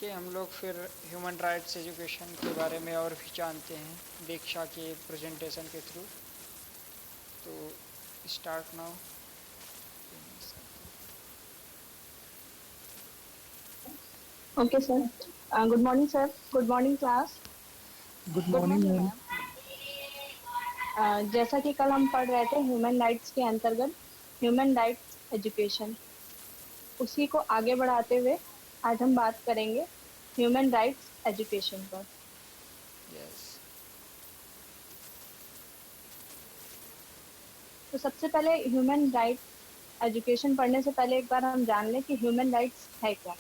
आगे हम लोग फिर ह्यूमन राइट्स एजुकेशन के बारे में और भी जानते हैं दीक्षा के प्रेजेंटेशन के थ्रू। तो start now. Okay, sir. Good morning, sir. Good morning, class. Good good morning morning ma'am. Ma'am. जैसा कि कल हम पढ़ रहे थे ह्यूमन राइट्स के अंतर्गत ह्यूमन राइट्स एजुकेशन, उसी को आगे बढ़ाते हुए आज हम बात करेंगे ह्यूमन राइट्स एजुकेशन पर। यस। तो सबसे पहले ह्यूमन राइट्स एजुकेशन पढ़ने से पहले एक बार हम जान लें कि ह्यूमन राइट्स है क्या।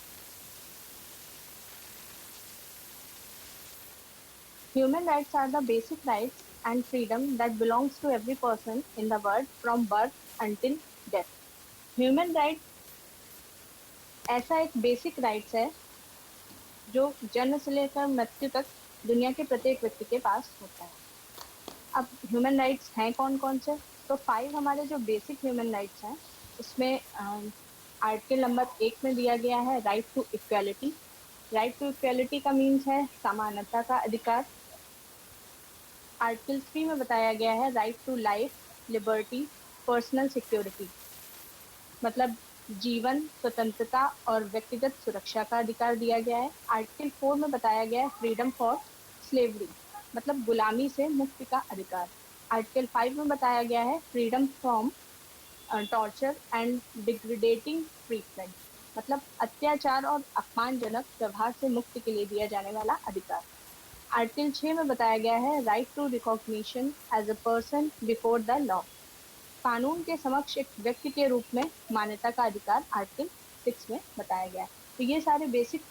Human rights are the basic rights and freedom that belongs to every person in the world from birth until death. Human right ऐसा एक बेसिक राइट्स है जो जन्म से लेकर मृत्यु तक दुनिया के प्रत्येक व्यक्ति के पास होता है। अब ह्यूमन राइट्स हैं कौन कौन से? तो 5 हमारे जो बेसिक ह्यूमन राइट्स हैं उसमें आर्टिकल नंबर 1 में दिया गया है right to equality. Right to equality का मीन्स है समानता का अधिकार। आर्टिकल 3 में बताया गया है right to life, liberty, personal security, मतलब जीवन, स्वतंत्रता और व्यक्तिगत सुरक्षा का अधिकार दिया गया है। आर्टिकल 4 में बताया गया है फ्रीडम फॉर स्लेवरी, मतलब गुलामी से मुक्ति का अधिकार। आर्टिकल 5 में बताया गया है freedom from torture and degrading treatment, मतलब अत्याचार और अपमानजनक व्यवहार से मुक्ति के लिए दिया जाने वाला अधिकार। आर्टिकल 6 में बताया गया है right to recognition as a person before the law, कानून के समक्ष एक व्यक्ति के रूप में मान्यता का अधिकार आर्टिकल 6 में बताया गया है। तो ये सारे बेसिक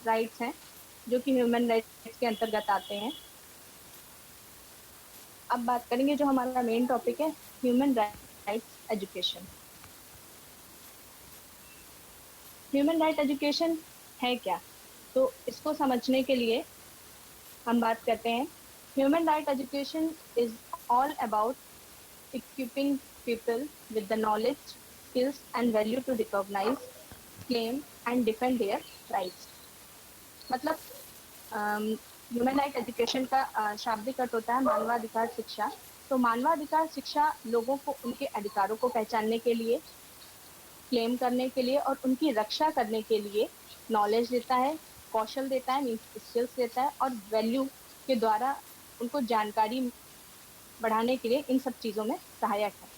राइट्स हैं जो कि ह्यूमन राइट्स के अंतर्गत आते हैं। अब बात करेंगे जो हमारा मेन टॉपिक है human rights education. Human right education है क्या? तो इसको समझने के लिए हम बात करते हैं human right education is all about equipping people with the knowledge, skills and value to recognize, claim and defend their rights। मतलब ह्यूमन राइट एजुकेशन का शाब्दिक अर्थ होता है मानवाधिकार शिक्षा। तो मानवाधिकार शिक्षा लोगों को उनके अधिकारों को पहचानने के लिए, क्लेम करने के लिए और उनकी रक्षा करने के लिए नॉलेज देता है, कौशल देता है, मीन्स स्किल्स देता है और वैल्यू के द्वारा उनको जानकारी बढ़ाने के लिए इन सब चीजों में सहायक है।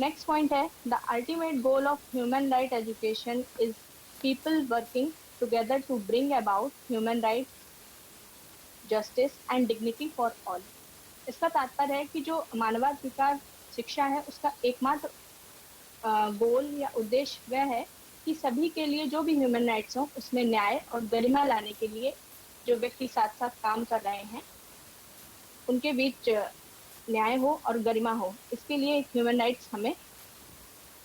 नेक्स्ट पॉइंट है the ultimate goal of human right education is people working together to bring about human right, justice and dignity for all. इसका तात्पर्य है कि जो मानवाधिकार शिक्षा है उसका एकमात्र गोल या उद्देश्य वह है कि सभी के लिए जो भी ह्यूमन राइट्स हो उसमें न्याय और गरिमा लाने के लिए जो व्यक्ति साथ साथ काम कर रहे हैं उनके बीच न्याय हो और गरिमा हो, इसके लिए ह्यूमन राइट्स हमें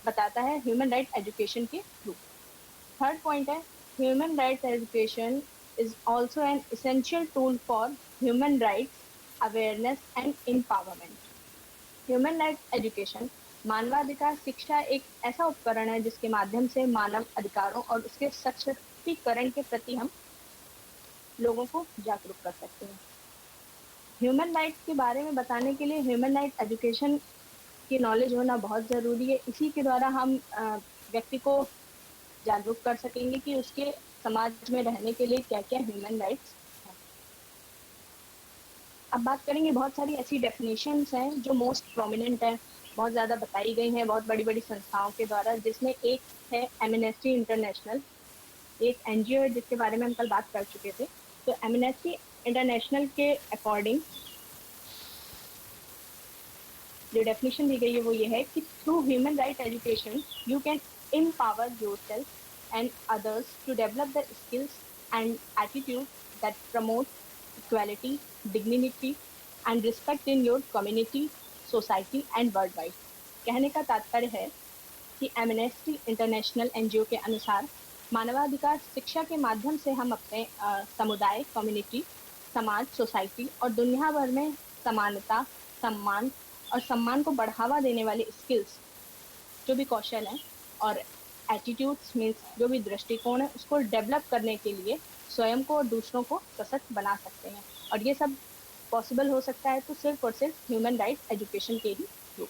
बताता है ह्यूमन राइट एजुकेशन के थ्रू। थर्ड पॉइंट है human rights education is also an essential tool for human rights awareness and empowerment. Human rights education मानवाधिकार शिक्षा एक ऐसा उपकरण है जिसके माध्यम से मानव अधिकारों और उसके सशक्तिकरण के प्रति हम लोगों को जागरूक कर सकते हैं। ह्यूमन राइट्स के बारे में बताने के लिए ह्यूमन राइट एजुकेशन की नॉलेज होना बहुत जरूरी है। इसी के द्वारा हम व्यक्ति को जागरूक कर सकेंगे कि उसके समाज में रहने के लिए क्या क्या ह्यूमन राइट्स हैं। अब बात करेंगे बहुत सारी ऐसी डेफिनेशंस हैं जो मोस्ट प्रोमिनेंट है, बहुत ज्यादा बताई गई हैं बहुत बड़ी बड़ी संस्थाओं के द्वारा, जिसमें एक है एमनेस्टी इंटरनेशनल, एक एनजीओ है जिसके बारे में हम कल बात कर चुके थे। तो एमनेस्टी इंटरनेशनल के अकॉर्डिंग जो डेफिनेशन दी गई है वो ये है कि through human right education you can empower yourself and others to develop the skills and attitude that promote equality, dignity and respect in your community, society and worldwide। कहने का तात्पर्य है कि एमनेस्टी इंटरनेशनल एनजीओ के अनुसार मानवाधिकार शिक्षा के माध्यम से हम अपने समुदाय, कम्युनिटी, समाज, सोसाइटी और दुनिया भर में समानता, सम्मान और सम्मान को बढ़ावा देने वाले स्किल्स, जो भी कौशल हैं और एटीट्यूड्स मीन्स जो भी दृष्टिकोण है उसको डेवलप करने के लिए स्वयं को और दूसरों को सशक्त बना सकते हैं। और ये सब पॉसिबल हो सकता है तो सिर्फ और सिर्फ ह्यूमन राइट एजुकेशन के ही थ्रू।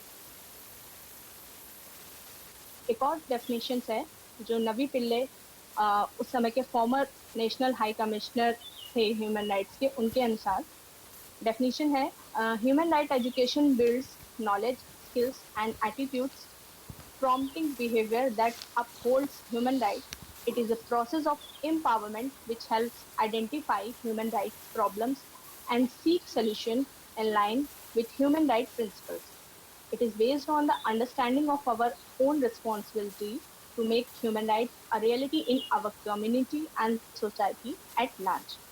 एक और डेफिनेशन है जो नवी पिल्ले उस समय के फॉर्मर नेशनल हाई कमिश्नर थे ह्यूमन राइट्स के, उनके अनुसार definition है human right education builds knowledge, skills and attitudes prompting behavior that upholds human rights. It is a process of empowerment which helps identify human rights problems and seek solution in line with human rights principles. It is based on the understanding of our own responsibility to make human rights a reality in our community and society at large.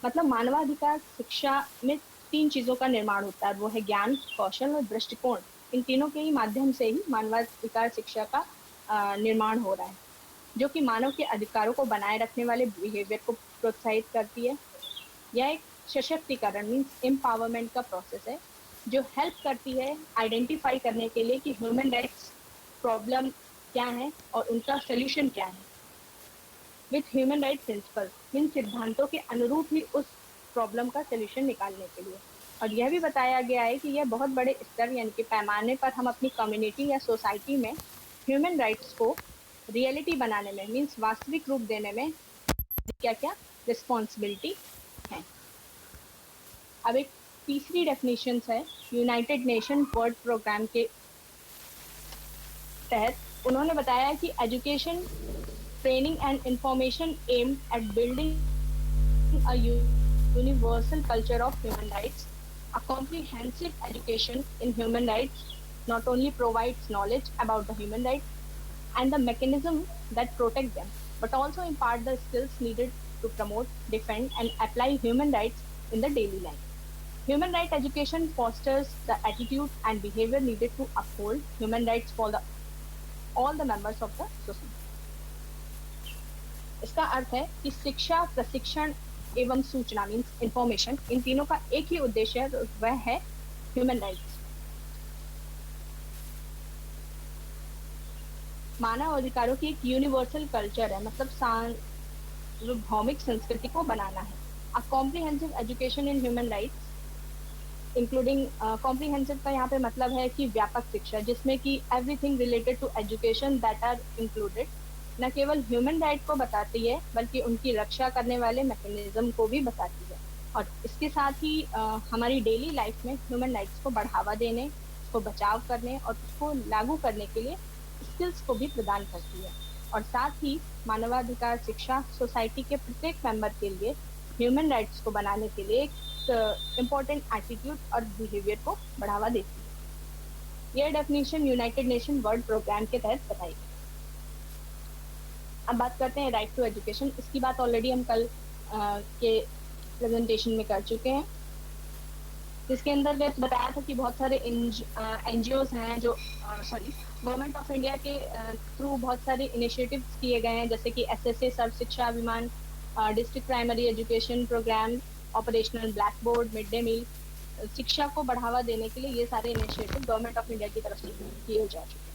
मतलब मानवाधिकार शिक्षा में 3 चीजों का निर्माण होता है, वो है ज्ञान, कौशल और दृष्टिकोण। इन तीनों के ही माध्यम से ही मानवाधिकार शिक्षा का निर्माण हो रहा है, जो कि मानव के अधिकारों को बनाए रखने वाले बिहेवियर को प्रोत्साहित करती है। यह एक सशक्तिकरण मीन्स एम्पावरमेंट का प्रोसेस है जो हेल्प करती है आइडेंटिफाई करने के लिए कि ह्यूमन राइट्स प्रॉब्लम क्या है और उनका सोल्यूशन क्या है। विथ ह्यूमन राइट प्रिंसिपल इन सिद्धांतों के अनुरूप ही उस प्रॉब्लम का सोल्यूशन निकालने के लिए। और यह भी बताया गया है कि यह बहुत बड़े स्तर यानी कि पैमाने पर हम अपनी कम्युनिटी या सोसाइटी में ह्यूमन राइट्स को रियलिटी बनाने में मीन्स वास्तविक रूप देने में क्या क्या रिस्पॉन्सिबिलिटी है। अब एक तीसरी डेफिनेशन है यूनाइटेड नेशन वर्ल्ड प्रोग्राम के तहत उन्होंने बताया कि education training and information aimed at building a universal culture of human rights. A comprehensive education in human rights not only provides knowledge about the human rights and the mechanism that protect them, but also impart the skills needed to promote, defend, and apply human rights in the daily life. Human rights education fosters the attitude and behavior needed to uphold human rights for all the members of the society. इसका अर्थ है कि शिक्षा, प्रशिक्षण एवं सूचना means information, इन तीनों का एक ही उद्देश्य है, वह है ह्यूमन राइट्स। मानव अधिकारों की एक यूनिवर्सल कल्चर है, मतलब सार्वभौमिक संस्कृति को बनाना है। A comprehensive education in human rights including comprehensive का यहाँ पे मतलब है कि व्यापक शिक्षा जिसमें कि everything related to education that are included न केवल ह्यूमन राइट को बताती है बल्कि उनकी रक्षा करने वाले मैकेनिज्म को भी बताती है। और इसके साथ ही हमारी डेली लाइफ में ह्यूमन राइट्स को बढ़ावा देने, उसको बचाव करने और उसको लागू करने के लिए स्किल्स को भी प्रदान करती है। और साथ ही मानवाधिकार शिक्षा सोसाइटी के प्रत्येक मेंबर के लिए ह्यूमन राइट्स को बनाने के लिए एक इम्पोर्टेंट एटीट्यूड और बिहेवियर को बढ़ावा देती है। यह definition United nation world program के तहत बताई गई। अब बात करते हैं राइट टू एजुकेशन। इसकी बात ऑलरेडी हम कल के प्रेजेंटेशन में कर चुके हैं, जिसके अंतर्गत बताया था कि बहुत सारे एनजीओज हैं जो गवर्नमेंट ऑफ इंडिया के थ्रू बहुत सारे इनिशिएटिव्स किए गए हैं, जैसे कि SSA Sarva Shiksha Abhiyan, district primary education programme, operational black board, mid day meal. शिक्षा को बढ़ावा देने के लिए ये सारे इनिशिएटिव गवर्नमेंट ऑफ इंडिया की तरफ से किए जा चुके हैं।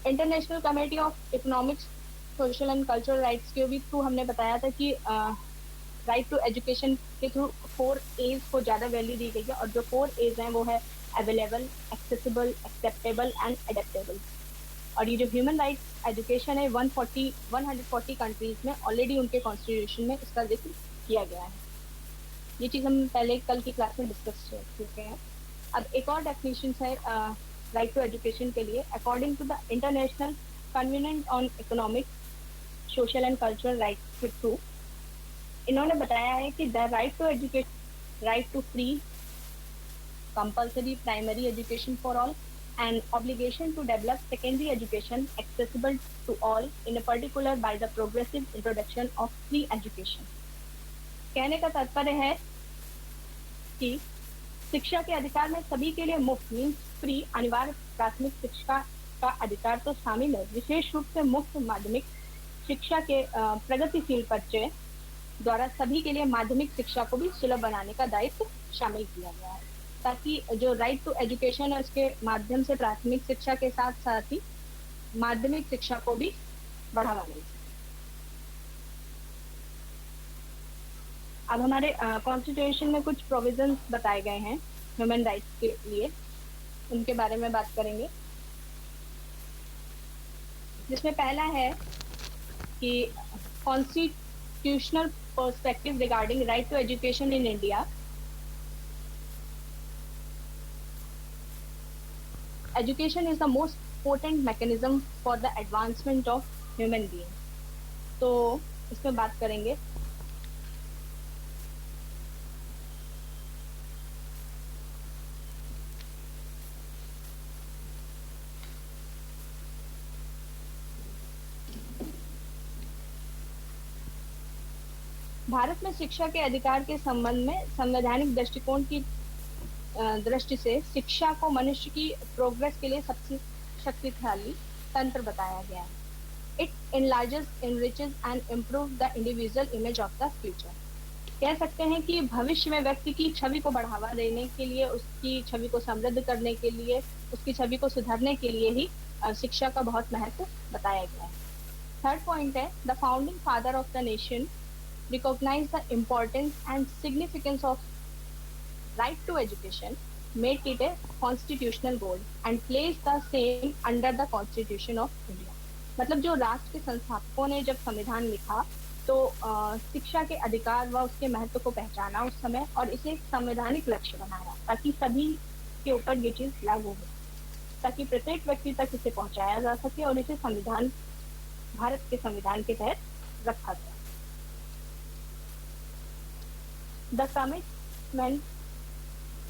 International committee of economics, social and cultural rights के भी थ्रू हमने बताया था कि राइट टू एजुकेशन के थ्रू 4 A's को ज़्यादा वैल्यू दी गई है, और जो 4 A's हैं वो है available, accessible, acceptable and adaptable. और ये जो ह्यूमन राइट्स एजुकेशन है 140 कंट्रीज में ऑलरेडी उनके कॉन्स्टिट्यूशन में इसका जिक्र किया गया है। ये चीज़ हम पहले कल की क्लास में डिस्कस कर चुके हैं। अब एक और डेफिनेशन है राइट टू एजुकेशन के लिए, according to the international convention on economic, social and cultural rights के थ्रू इन्होंने बताया है कि the right to education, right to free compulsory primary education for all and obligation to develop secondary education accessible to all in a particular by the progressive introduction of free education। कहने का तात्पर्य है कि शिक्षा के अधिकार में सभी के लिए मुफ्त मीन्स फ्री अनिवार्य प्राथमिक शिक्षा का अधिकार तो शामिल है। विशेष रूप से मुफ्त माध्यमिक शिक्षा के प्रगतिशील परिचय द्वारा सभी के लिए माध्यमिक शिक्षा को भी सुलभ बनाने का दायित्व शामिल किया गया है, ताकि जो राइट टू एजुकेशन है उसके माध्यम से प्राथमिक शिक्षा के साथ साथ ही माध्यमिक शिक्षा को भी बढ़ावा मिल सके। अब हमारे कॉन्स्टिट्यूशन में कुछ प्रोविजंस बताए गए हैं ह्यूमन राइट्स के लिए, उनके बारे में बात करेंगे। जिसमें पहला है कि constitutional perspective regarding right to education in India. Education is the most potent mechanism for the advancement of human being. तो इसमें बात करेंगे। भारत में शिक्षा के अधिकार के संबंध में संवैधानिक दृष्टिकोण की दृष्टि से शिक्षा को मनुष्य की प्रोग्रेस के लिए सबसे शक्तिशाली तंत्र बताया गया है। It enlarges, enriches and improves the individual image of the future। कह सकते हैं कि भविष्य में व्यक्ति की छवि को बढ़ावा देने के लिए, उसकी छवि को समृद्ध करने के लिए, उसकी छवि को सुधारने के लिए ही शिक्षा का बहुत महत्व बताया गया है। थर्ड पॉइंट है, the founding father of the nation recognize the importance and significance of right to education, make it a constitutional goal and place the same under the Constitution of India। मतलब जो राष्ट्र के संस्थापकों ने जब संविधान लिखा तो शिक्षा के अधिकार व उसके महत्व को पहचाना उस समय, और इसे एक संवैधानिक लक्ष्य बनाया ताकि सभी के ऊपर ये चीज लागू हो, ताकि प्रत्येक व्यक्ति तक इसे पहुंचाया जा सके और इसे संविधान, भारत के संविधान के तहत रखा जाए। The commitment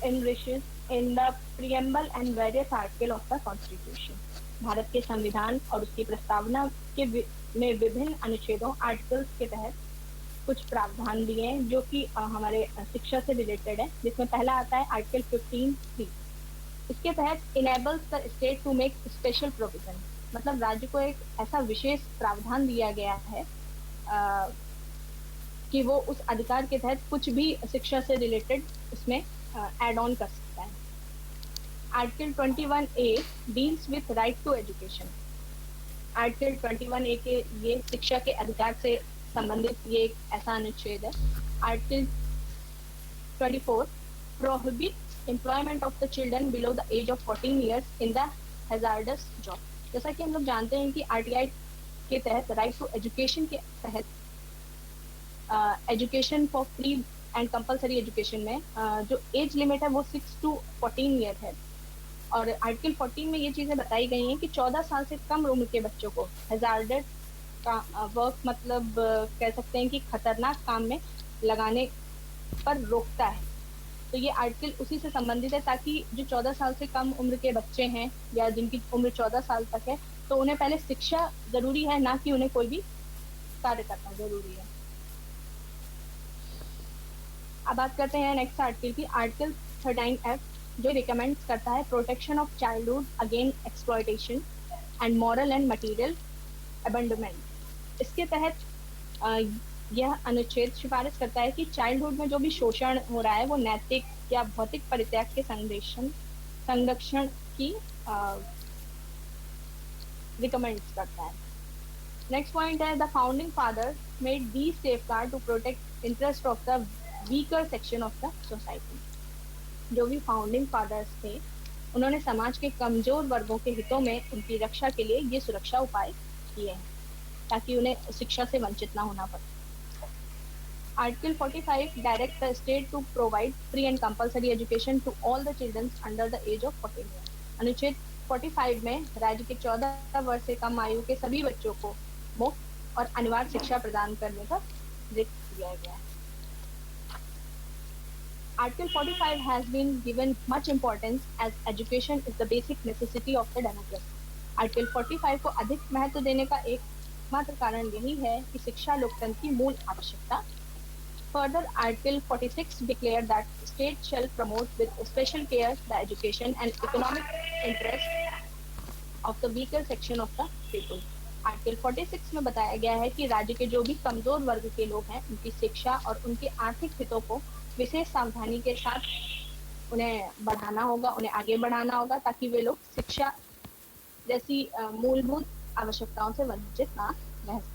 enriches in the preamble and various articles of the Constitution। Bharat के संविधान और उसकी प्रस्तावना के में विभिन्न अनुच्छेदों, आर्टिकल्स के तहत कुछ प्रावधान दिए हैं जो कि हमारे शिक्षा से रिलेटेड है। जिसमें पहला आता है आर्टिकल 15(3)। इसके तहत enables the state to make special provision, मतलब राज्य को एक ऐसा विशेष प्रावधान दिया गया है कि वो उस अधिकार के तहत कुछ भी शिक्षा से रिलेटेड उसमें ऐड ऑन कर सकता है। Article 21A deals with right to education. Article 21A के ये शिक्षा के अधिकार से संबंधित ये एक ऐसा अनुच्छेद है। Article 24 prohibit employment of the children below the age of 14 years in the hazardous job. जैसा कि हम लोग जानते हैं कि आरटीआई के तहत, राइट टू एजुकेशन के तहत, education for free and compulsory education में जो एज लिमिट है वो 6 to 14 ईयर है। और आर्टिकल 14 में ये चीजें बताई गई हैं कि 14 साल से कम उम्र के बच्चों को हैजार्डस का वर्क, मतलब कह सकते हैं कि खतरनाक काम में लगाने पर रोकता है। तो ये आर्टिकल उसी से संबंधित है ताकि जो 14 साल से कम उम्र के बच्चे हैं या जिनकी उम्र 14 साल तक है, तो उन्हें पहले शिक्षा जरूरी है, ना कि उन्हें कोई भी कार्य करना जरूरी है। अब बात करते हैं नेक्स्ट आर्टिकल की। आर्टिकल 13F जो रिकमेंड्स करता है protection of childhood against exploitation and moral and material abandonment. इसके तहत यह अनुच्छेद सिफारिश करता है कि चाइल्डहुड में जो भी शोषण हो रहा है वो नैतिक या भौतिक परित्याग के संरक्षण की रिकमेंड्स करता है। नेक्स्ट पॉइंट है, the founding father made the safeguard to protect interest of the weaker section of the society. जो भी फाउंडिंग फादर्स थे उन्होंने समाज के कमजोर वर्गों के हितों में उनकी रक्षा के लिए ये सुरक्षा उपाय किए हैं ताकि उन्हें शिक्षा से वंचित ना होना पड़े। Article 45 direct the state to provide free and compulsory education to all the children under the age of 14 year. अनुच्छेद 45 में राज्य के 14 वर्ष से कम आयु के सभी बच्चों को मुफ्त और अनिवार्य शिक्षा प्रदान करने का जिक्र किया गया है। Article 45 has been given much importance as education is the basic necessity of the democracy। Article 45 को अधिक महत्व देने का एकमात्र कारण यही है कि शिक्षा लोकतंत्र की मूल आवश्यकता। Further, Article 46 declared that state shall promote with special care the education and economic interest of the weaker section of the people। Article 46 में बताया गया है कि राज्य के जो भी कमजोर वर्ग के लोग हैं उनकी शिक्षा और उनके आर्थिक हितों को विशेष सावधानी के साथ उन्हें बढ़ाना होगा, उन्हें आगे बढ़ाना होगा ताकि वे लोग शिक्षा जैसी मूलभूत आवश्यकताओं से वंचित ना रह सकें।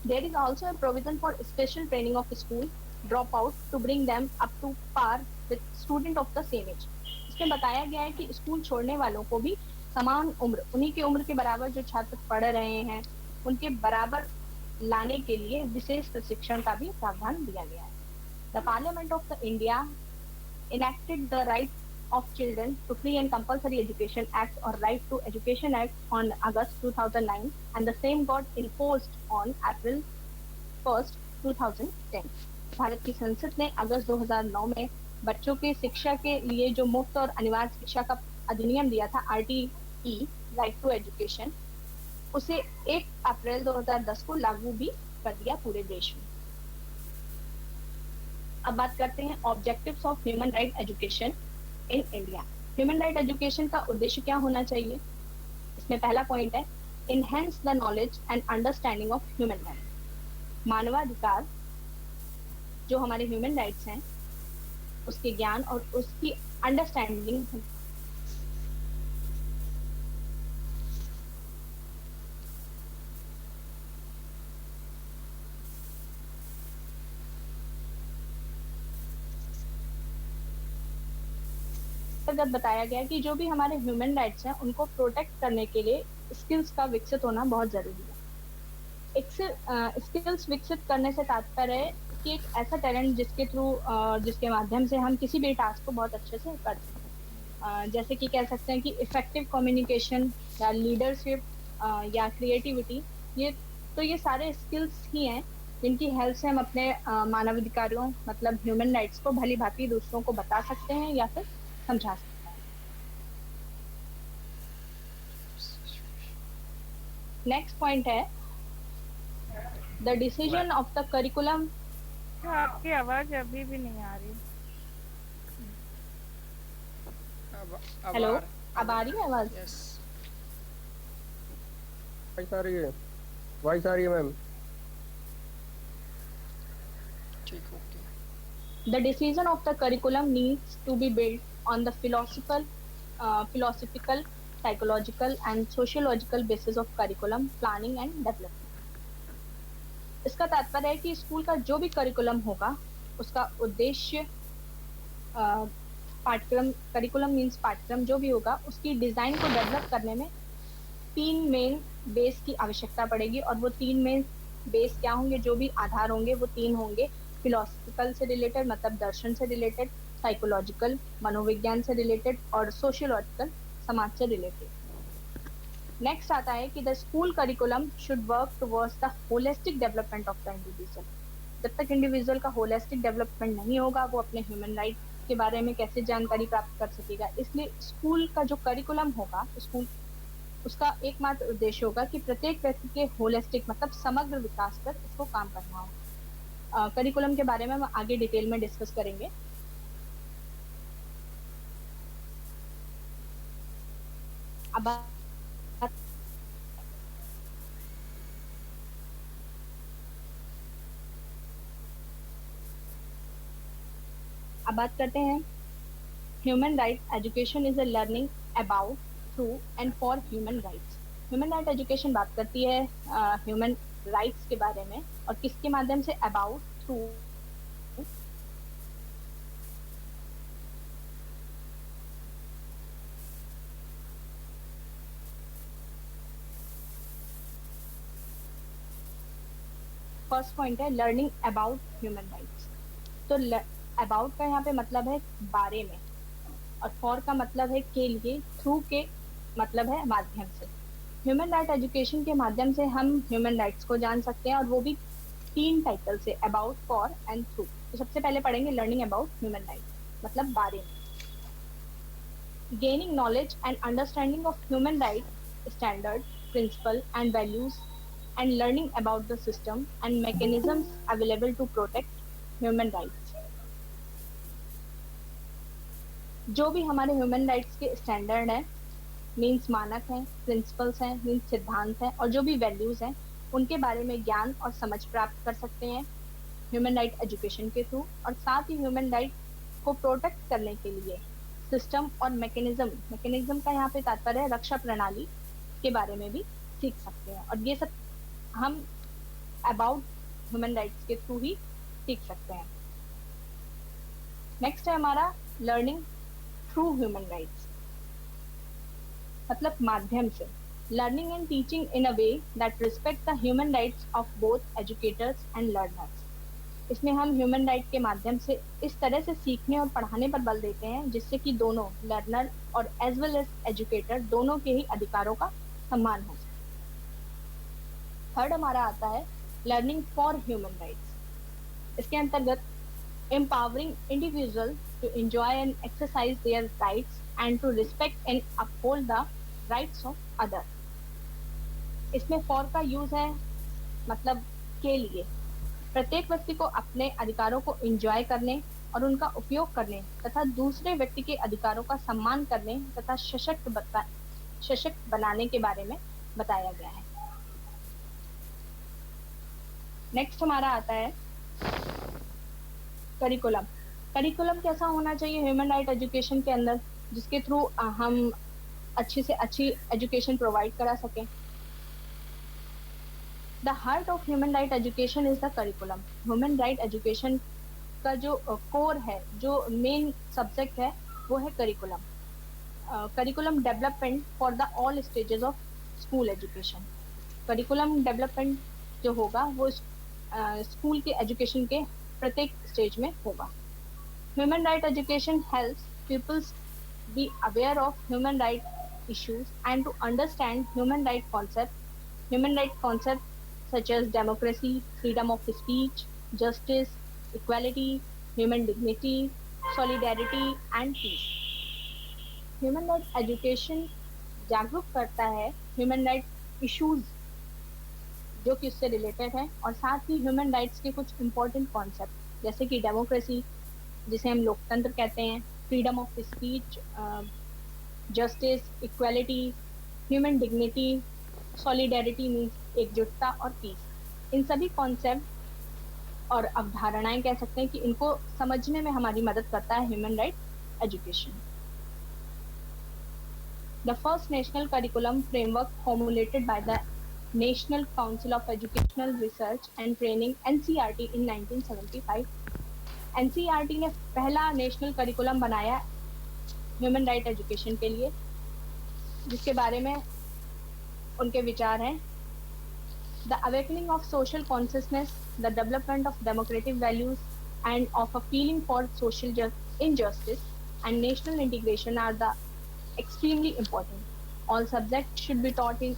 There is also a provision for special training of school dropout to bring them up to par with student of the same age. इसमें बताया गया है कि स्कूल छोड़ने वालों को भी समान उम्र, उन्हीं की उम्र के बराबर जो छात्र पढ़ रहे हैं, उनके बराबर लाने के लिए विशेष प्रशिक्षण का भी प्रावधान दिया गया है. The Parliament of the India enacted the Right of Children to Free and Compulsory Education Act or Right to Education Act on August 2009 and the same got enforced on April 1st, 2010. Bharat की संसद ने अगस्त 2009 में बच्चों की शिक्षा के लिए जो मुफ्त और अनिवार्य शिक्षा का अधिनियम दिया था, RTE राइट टू एजुकेशन, उसे 1 अप्रैल 2010 को लागू भी कर दिया पूरे देश में. अब बात करते हैं objectives of human right education in India. Human right education का उद्देश्य क्या होना चाहिए? इसमें पहला पॉइंट है enhance the knowledge and understanding of human right. मानवाधिकार जो हमारे ह्यूमन राइट्स हैं उसके ज्ञान और उसकी अंडरस्टैंडिंग अंतर्गत बताया गया कि जो भी हमारे ह्यूमन राइट्स हैं उनको प्रोटेक्ट करने के लिए स्किल्स का विकसित होना बहुत जरूरी है. स्किल्स विकसित करने से तात्पर्य है कि एक ऐसा टैलेंट जिसके माध्यम से हम किसी भी टास्क को बहुत अच्छे से कर सकते. जैसे कि कह सकते हैं कि इफेक्टिव कम्युनिकेशन या लीडरशिप या क्रिएटिविटी, ये सारे स्किल्स ही हैं जिनकी हेल्प से हम अपने मानवाधिकारों मतलब ह्यूमन राइट्स को भली भांति दूसरों को बता सकते हैं या फिर समझा सकते हैं. नेक्स्ट पॉइंट है the decision of the curriculum. आपकी आवाज अभी भी नहीं आ रही. हेलो, अब आ रही है आवाज? यस, वॉइस आ रही है मैम. ठीक, okay. The decision of the curriculum needs to be built on the philosophical, psychological and sociological basis of curriculum planning and development. इसका तात्पर्य है कि स्कूल का जो भी करिकुलम होगा उसका उद्देश्य करिकुलम मीन्स पाठ्यक्रम जो भी होगा उसकी डिजाइन को डेवलप करने में 3 मेन बेस की आवश्यकता पड़ेगी. और वो 3 मेन बेस क्या होंगे? जो भी आधार होंगे वो 3 होंगे. फिलोसफिकल से रिलेटेड मतलब दर्शन से रिलेटेड, साइकोलॉजिकल मनोविज्ञान से रिलेटेड और सोशियोलॉजिकल समाज से रिलेटेड. नेक्स्ट आता है कि the school curriculum should work towards the holistic development of the individual. जब तक इंडिविजुअल का होलिस्टिक डेवलपमेंट नहीं होगा वो अपने ह्यूमन राइट के बारे में कैसे जानकारी प्राप्त कर सकेगा. इसलिए स्कूल का जो करिकुलम होगा स्कूल उसका एकमात्र उद्देश्य होगा कि प्रत्येक व्यक्ति के होलिस्टिक मतलब समग्र विकास पर उसको काम करना होगा. करिकुलम के बारे में हम आगे डिटेल में डिस्कस करेंगे. अब बात करते हैं human right education is a learning about, through and for human rights. Human right education बात करती है ह्यूमन राइट्स के बारे में और किसके माध्यम से? अबाउट, थ्रू फर्स्ट पॉइंट है लर्निंग अबाउट ह्यूमन राइट्स. तो अबाउट का यहाँ पे मतलब है बारे में और फॉर का मतलब है के लिए, थ्रू के मतलब है माध्यम से. ह्यूमन राइट एजुकेशन के माध्यम से हम ह्यूमन राइट्स को जान सकते हैं और वो भी 3 टाइटल से, अबाउट, फॉर एंड थ्रू. तो सबसे पहले पढ़ेंगे लर्निंग अबाउट ह्यूमन राइट मतलब बारे में. Gaining knowledge and understanding of human right standard, principle and values and learning about the system and mechanisms available to protect human rights. जो भी हमारे ह्यूमन राइट्स के स्टैंडर्ड हैं मीन्स मानक हैं, प्रिंसिपल्स हैं मीन्स सिद्धांत हैं और जो भी वैल्यूज हैं उनके बारे में ज्ञान और समझ प्राप्त कर सकते हैं ह्यूमन राइट एजुकेशन के थ्रू. और साथ ही ह्यूमन राइट को प्रोटेक्ट करने के लिए सिस्टम और मैकेनिज्म का यहाँ पे तात्पर्य है रक्षा प्रणाली के बारे में भी सीख सकते हैं. और ये सब हम अबाउट ह्यूमन राइट्स के थ्रू ही सीख सकते हैं। नेक्स्ट है हमारा लर्निंग थ्रू ह्यूमन राइट्स, मतलब माध्यम से। Learning and teaching in a way that respect the human rights of both educators and learners. इसमें हम ह्यूमन राइट के माध्यम से इस तरह से सीखने और पढ़ाने पर बल देते हैं जिससे कि दोनों लर्नर और एज वेल एज एजुकेटर दोनों के ही अधिकारों का सम्मान हो सके। थर्ड हमारा आता है लर्निंग फॉर ह्यूमन राइट्स। इसके अंतर्गत empowering individuals to enjoy and exercise their rights and to respect and uphold the rights of others। इसमें for का यूज है मतलब के लिए। प्रत्येक व्यक्ति को अपने अधिकारों को एंजॉय करने और उनका उपयोग करने तथा दूसरे व्यक्ति के अधिकारों का सम्मान करने तथा सशक्त बनाने के बारे में बताया गया है। नेक्स्ट हमारा आता है करिकुलम। करिकुलम कैसा होना चाहिए ह्यूमन राइट एजुकेशन के अंदर, जिसके थ्रू हम अच्छी से अच्छी एजुकेशन प्रोवाइड करा सकें। The heart of human right education is the curriculum. Human right education का जो कोर है, जो मेन सब्जेक्ट है, वो है curriculum. Curriculum development for the all stages of school education. Curriculum development जो होगा वो स्कूल के एजुकेशन के प्रत्येक स्टेज में होगा। Human right education helps peoples be aware of human right issues and to understand human right concept such as democracy, freedom of speech, justice, equality, human dignity, solidarity and peace. Human right education जागरूक करता है human right issues जो कि उससे related है, और साथ ही human rights के कुछ इंपॉर्टेंट कॉन्सेप्ट जैसे कि डेमोक्रेसी, जिसे हम लोकतंत्र कहते हैं, freedom of speech, justice, equality, human dignity, solidarity means एकजुटता, और पीस। इन सभी कॉन्सेप्ट और अवधारणाएं कह सकते हैं कि इनको समझने में हमारी मदद करता है human right education. The first national curriculum framework formulated by the National Council of Educational Research and Training NCERT in 1975। NCERT ने पहला नेशनल करिकुलम बनाया ह्यूमन राइट एजुकेशन के लिए, जिसके बारे में उनके विचार हैं the awakening of social consciousness, the development of democratic values end of a feeling for social injustice and national integration are the extremely important. All subjects should be taught in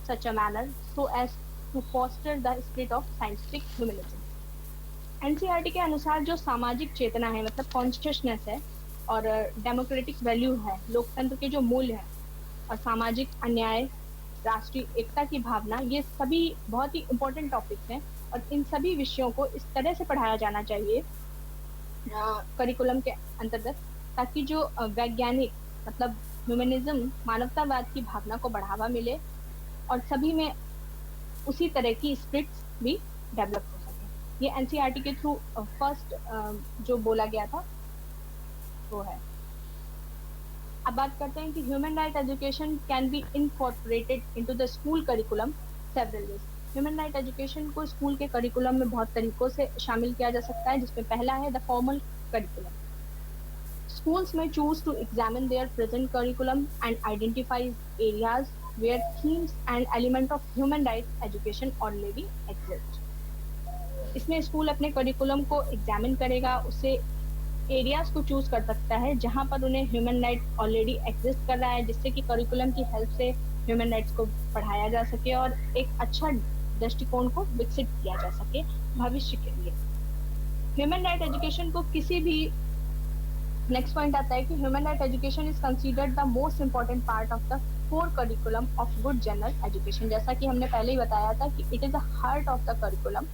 such a manner so as to foster the spirit of scientific humanism। NCERT के अनुसार जो सामाजिक चेतना है, मतलब consciousness है, और democratic value है, लोकतंत्र के जो मूल्य हैं, और सामाजिक अन्याय, राष्ट्रीय एकता की भावना, ये सभी बहुत ही इम्पोर्टेंट टॉपिक्स हैं, और इन सभी विषयों को इस तरह से पढ़ाया जाना चाहिए करिकुलम के अंतर्गत, ताकि जो वैज्ञानिक मतलब ह्यूमनिज्म, मानवतावाद की भावना को बढ़ावा मिले और सभी में उसी तरह की स्पिरिट्स भी डेवलप हो सके। ये एनसीईआरटी के थ्रू फर्स्ट जो बोला गया था वो है। अब बात करते हैं कि human right education can be incorporated into the school curriculum several ways. Human right education को स्कूल के करिकुलम में बहुत तरीकों से शामिल किया जा सकता है, जिसमें पहला है the formal curriculum. Schools may choose to examine their present curriculum and identify areas where themes and element of human rights education already exist। इसमें स्कूल अपने करिकुलम को एग्जामिन करेगा, उससे एरियाज को चूज कर सकता है जहां पर उन्हें ह्यूमन राइट ऑलरेडी एग्जिस्ट कर रहा है, जिससे कि करिकुलम की हेल्प से ह्यूमन राइट्स को पढ़ाया जा सके और एक अच्छा दृष्टिकोण को विकसित किया जा सके भविष्य के लिए। ह्यूमन राइट एजुकेशन को किसी भी नेक्स्ट पॉइंट आता है कि human right education is considered the most important part of the core curriculum of good general education. जैसा कि हमने पहले ही बताया था कि it is the heart of the curriculum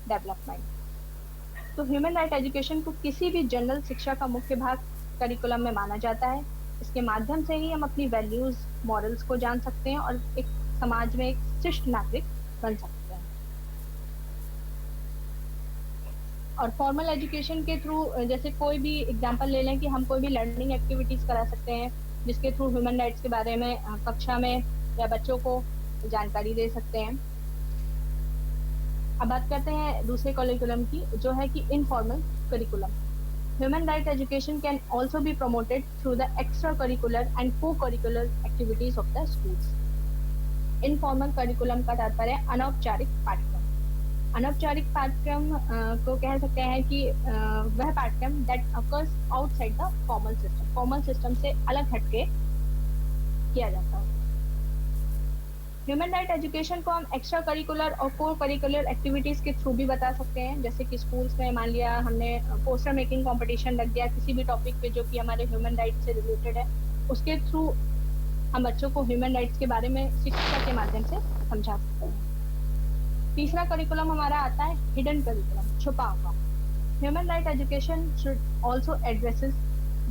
development. तो ह्यूमन राइट एजुकेशन को किसी भी जनरल शिक्षा का मुख्य भाग करिकुलम में माना जाता है। इसके माध्यम से ही हम अपनी वैल्यूज, मॉरल्स को जान सकते हैं और एक समाज में एक शिष्ट नागरिक बन सकते हैं। और फॉर्मल एजुकेशन के थ्रू जैसे कोई भी एग्जांपल ले लें कि हम कोई भी लर्निंग एक्टिविटीज करा सकते हैं, जिसके थ्रू ह्यूमन राइट्स के बारे में कक्षा में या बच्चों को जानकारी दे सकते हैं। अब बात करते हैं दूसरे करिकुलम की, जो है कि informal curriculum. Human right education can also be promoted through the extra curricular and co curricular activities of the schools. Informal curriculum का तात्पर्य अनौपचारिक पाठ्यक्रम। अनौपचारिक पाठ्यक्रम को कह सकते हैं कि वह पाठ्यक्रम that occurs outside the formal system, formal system से अलग हटके किया जाता है। ह्यूमन राइट एजुकेशन को हम एक्स्ट्रा करिकुलर और को करिकुलर एक्टिविटीज के थ्रू भी बता सकते हैं, जैसे कि स्कूल्स में मान लिया हमने पोस्टर मेकिंग कंपटीशन रख दिया किसी भी टॉपिक पे जो कि हमारे ह्यूमन राइट से रिलेटेड है, उसके थ्रू हम बच्चों को ह्यूमन राइट्स के बारे में शिक्षा के माध्यम से समझा सकते हैं। तीसरा करिकुलम हमारा आता है हिडन करिकुलम, छुपा हुआ। Human right education should also addresses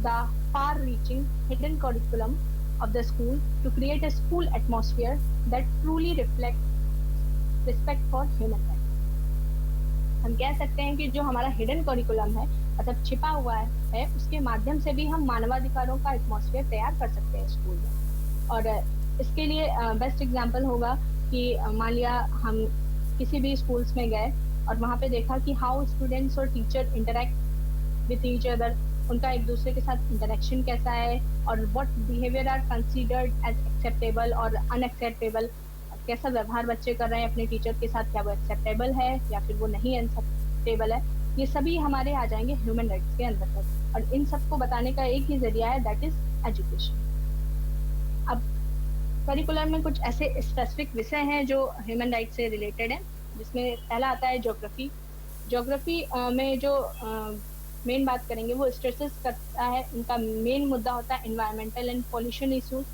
the far reaching hidden curriculum of the school to create a school atmosphere that truly reflects respect for human rights। हम कह सकते हैं कि जो हमारा हिडन करिकुलम है, मतलब छिपा हुआ है, उसके माध्यम से भी हम मानवाधिकारों का एटमॉस्फेयर तैयार कर सकते हैं स्कूल में। और इसके लिए बेस्ट एग्जांपल होगा कि मान लिया हम किसी भी स्कूल्स में गए और वहाँ पे देखा कि हाउ स्टूडेंट्स और teacher interact with each other, उनका एक दूसरे के साथ इंटरेक्शन कैसा है और what behaviour are considered as acceptable और अनएक्सेप्टेबल, कैसा व्यवहार बच्चे कर रहे हैं अपने टीचर के साथ, क्या वो एक्सेप्टेबल है या फिर वो नहीं एक्सेप्टेबल है, ये सभी हमारे आ जाएंगे ह्यूमन राइट्स के अंतर्गत। और इन सबको बताने का एक ही जरिया है, दैट इज एजुकेशन। अब करिकुलम में कुछ ऐसे स्पेसिफिक विषय हैं जो ह्यूमन राइट्स से रिलेटेड है, जिसमें पहला आता है ज्योग्राफी। ज्योग्राफी में जो मेन बात करेंगे वो स्ट्रेसेस करता है, उनका मेन मुद्दा होता है environmental and pollution issues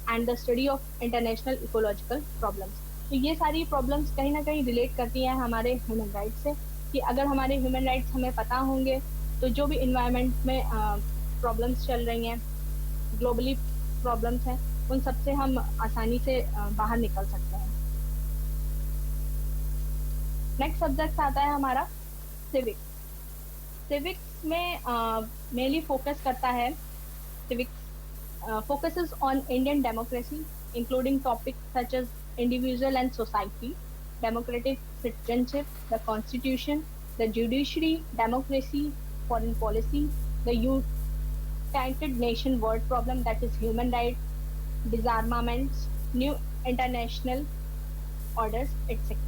and the study of international ecological problems. तो ये सारी प्रॉब्लम्स कहीं ना कहीं रिलेट करती हैं हमारे ह्यूमन राइट्स से, कि अगर हमारे ह्यूमन राइट्स हमें पता होंगे तो जो भी इन्वायरमेंट में प्रॉब्लम्स चल रही हैं, ग्लोबली प्रॉब्लम्स हैं, उन सबसे हम आसानी से बाहर निकल सकते हैं। नेक्स्ट सब्जेक्ट आता है हमारा सिविक्स। सिविक्स में मेनली फोकस करता है, civics focuses on Indian democracy, including topics such as individual and society, democratic citizenship, the constitution, the judiciary, democracy, foreign policy, the United Nations world problem, that is human rights, disarmaments, new international orders, etc.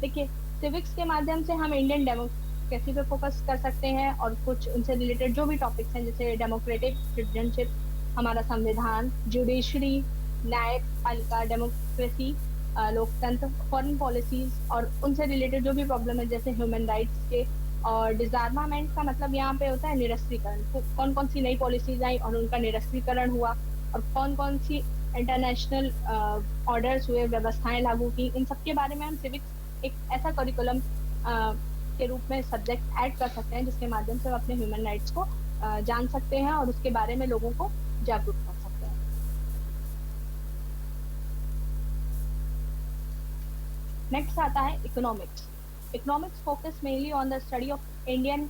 देखिए, civics के माध्यम से हम Indian democracy पे focus कर सकते हैं और कुछ उनसे रिलेटेड जो भी टॉपिक्स हैं, जैसे डेमोक्रेटिक सिटीजनशिप, हमारा संविधान, जुडिशरी, न्यायपालिका, डेमोक्रेसी, लोकतंत्र, फॉरेन पॉलिसीज और उनसे रिलेटेड जो भी प्रॉब्लम है जैसे ह्यूमन राइट्स के। और डिसआर्मामेंट का मतलब यहाँ पे होता है निरस्त्रीकरण, कौन कौन सी नई पॉलिसीज आई और उनका निरस्त्रीकरण हुआ और कौन कौन सी इंटरनेशनल ऑर्डर्स हुए, व्यवस्थाएं लागू की, इन सब के बारे में हम सिविक्स एक ऐसा करिकुलम के रूप में सब्जेक्ट ऐड कर सकते हैं जिसके माध्यम से हम अपने ह्यूमन राइट्स को जान सकते हैं और उसके बारे में लोगों को जागरूक कर सकते हैं। नेक्स्ट आता है economics. Economics focus mainly on the study of Indian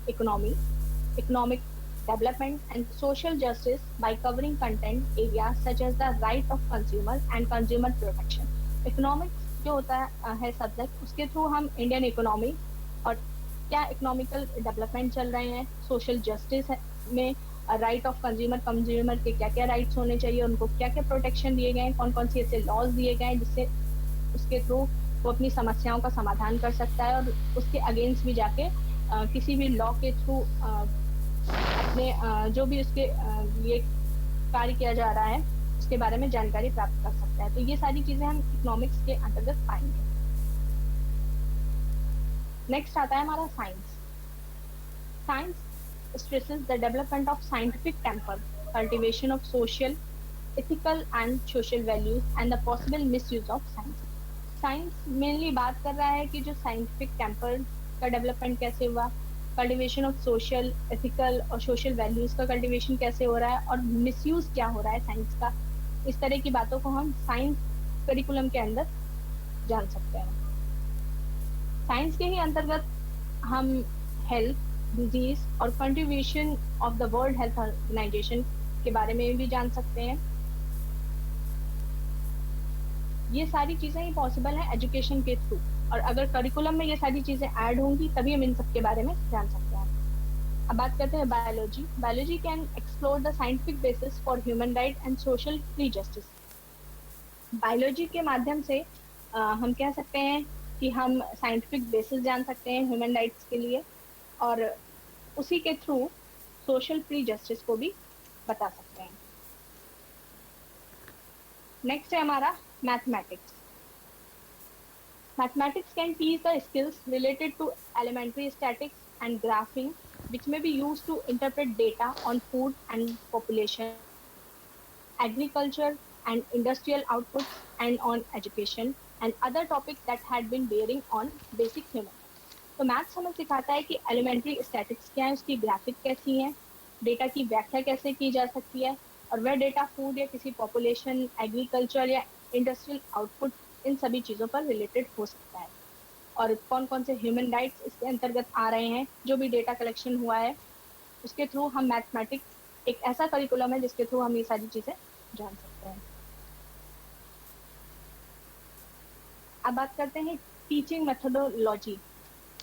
economy, economic development and social justice by covering content areas such as the right of consumer and consumer protection. Economics जो होता है सब्जेक्ट, उसके through हम Indian economy और क्या economical development चल रहे हैं, सोशल जस्टिस में राइट ऑफ कंज्यूमर, कंज्यूमर के क्या क्या राइट्स होने चाहिए, उनको क्या क्या प्रोटेक्शन दिए गए हैं, कौन कौन सी ऐसे लॉज दिए गए हैं जिससे उसके थ्रू वो अपनी समस्याओं का समाधान कर सकता है और उसके अगेंस्ट भी जाके किसी भी लॉ के थ्रू अपने जो भी उसके लिए कार्य किया जा रहा है उसके बारे में जानकारी प्राप्त कर सकता है। तो ये सारी चीजें हम इकोनॉमिक्स के अंतर्गत पाएंगे। नेक्स्ट आता है हमारा science. Science stresses the development of scientific temper, cultivation of social, ethical and social values and the possible misuse of science. Science mainly बात कर रहा है कि जो साइंटिफिक टेम्पर का डेवलपमेंट कैसे हुआ, कल्टीवेशन ऑफ सोशल, एथिकल और सोशल वैल्यूज का कल्टीवेशन कैसे हो रहा है और मिसयूज क्या हो रहा है साइंस का, इस तरह की बातों को हम साइंस करिकुलम के अंदर जान सकते हैं। साइंस के ही अंतर्गत हम हेल्थ, डिजीज और contribution of the world health organisation के बारे में भी जान सकते हैं। ये सारी चीज़ें ही पॉसिबल हैं एजुकेशन के थ्रू, और अगर करिकुलम में ये सारी चीज़ें ऐड होंगी तभी हम इन सब के बारे में जान सकते हैं। अब बात करते हैं biology. Biology can explore the scientific basis for human right and social free justice. Biology के माध्यम से हम कह सकते हैं कि हम साइंटिफिक बेसिस जान सकते हैं ह्यूमन राइट्स के लिए, और उसी के थ्रू सोशल फ्री जस्टिस को भी बता सकते हैं। नेक्स्ट है हमारा mathematics. Mathematics can teach the skills related to elementary statistics and graphing, which may be used to interpret data on food and population, agriculture and industrial outputs, and on education and other topics that had been bearing on basic human rights. तो maths हमें सिखाता है कि elementary statics क्या है, उसकी graphic कैसी है, डेटा की व्याख्या कैसे की जा सकती है, और वह डेटा फूड या किसी पॉपुलेशन, एग्रीकल्चर या इंडस्ट्रियल आउटपुट, इन सभी चीजों पर रिलेटेड हो सकता है, और कौन कौन से ह्यूमन राइट्स इसके अंतर्गत आ रहे हैं। जो भी डेटा कलेक्शन हुआ है उसके थ्रू हम मैथमेटिक्स एक ऐसा करिकुलम है जिसके थ्रू हम ये सारी चीजें जान सकते हैं। अब बात करते हैं टीचिंग मेथोडोलॉजी।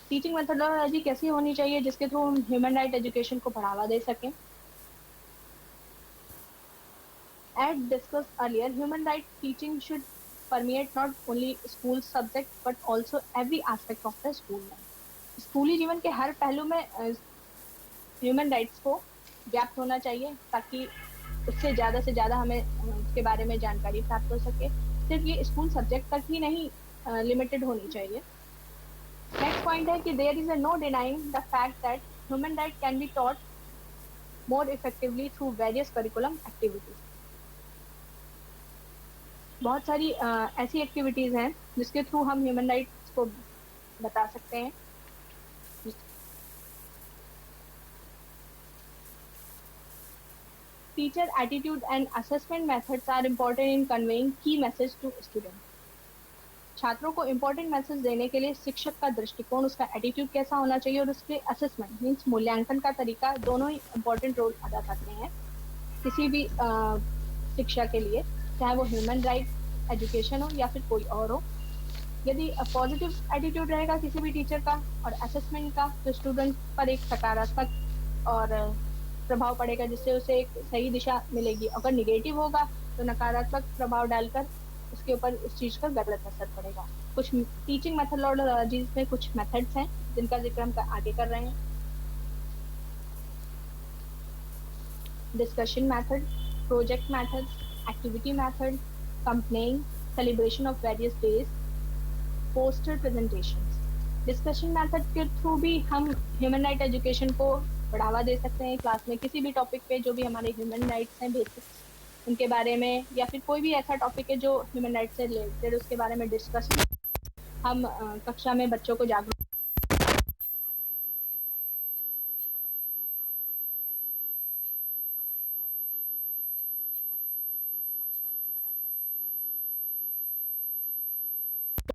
टीचिंग मेथोडोलॉजी कैसी होनी चाहिए जिसके थ्रू हम ह्यूमन राइट एजुकेशन को बढ़ावा दे सकें। As discussed earlier, human rights teaching should permeate not only school subject but also every aspect of the school life. स्कूली जीवन के हर पहलू में ह्यूमन राइट्स को व्याप्त होना चाहिए ताकि उससे ज्यादा हमें उसके बारे में जानकारी प्राप्त हो सके। सिर्फ ये स्कूल सब्जेक्ट तक ही नहीं लिमिटेड होनी चाहिए। नेक्स्ट पॉइंट है कि there is no denying the fact that human right can be taught more effectively through various curriculum activities. बहुत सारी ऐसी एक्टिविटीज हैं जिसके थ्रू हम ह्यूमन राइट्स को बता सकते हैं। Teacher attitude and assessment methods are important in conveying key message to students. छात्रों को इम्पोर्टेंट मैसेज देने के लिए शिक्षक का दृष्टिकोण, उसका एटीट्यूड कैसा होना चाहिए, और उसके असेसमेंट मीन्स मूल्यांकन का तरीका, दोनों ही इम्पोर्टेंट रोल अदा करते हैं किसी भी शिक्षा के लिए, चाहे वो ह्यूमन राइट एजुकेशन हो या फिर कोई और हो। यदि पॉजिटिव एटीट्यूड रहेगा किसी भी टीचर का और असेसमेंट का, तो स्टूडेंट पर एक सकारात्मक और प्रभाव पड़ेगा जिससे उसे एक सही दिशा मिलेगी। अगर निगेटिव होगा तो नकारात्मक प्रभाव डालकर उसके ऊपर उस चीज का गलत असर पड़ेगा। कुछ टीचिंग मेथोडोलॉजीज में कुछ मेथड्स हैं जिनका जिक्र हम आगे कर रहे हैं। Discussion method, project method, activity method, complaining, celebration of various days, poster presentations. Discussion method के थ्रू भी हम ह्यूमन राइट एजुकेशन को बढ़ावा दे सकते हैं। क्लास में किसी भी टॉपिक पे जो भी हमारे ह्यूमन राइट्स हैं बेसिक्स उनके बारे में, या फिर कोई भी ऐसा टॉपिक है जो ह्यूमन राइट्स से रिलेटेड, उसके बारे में डिस्कस हम कक्षा में बच्चों को जागरूक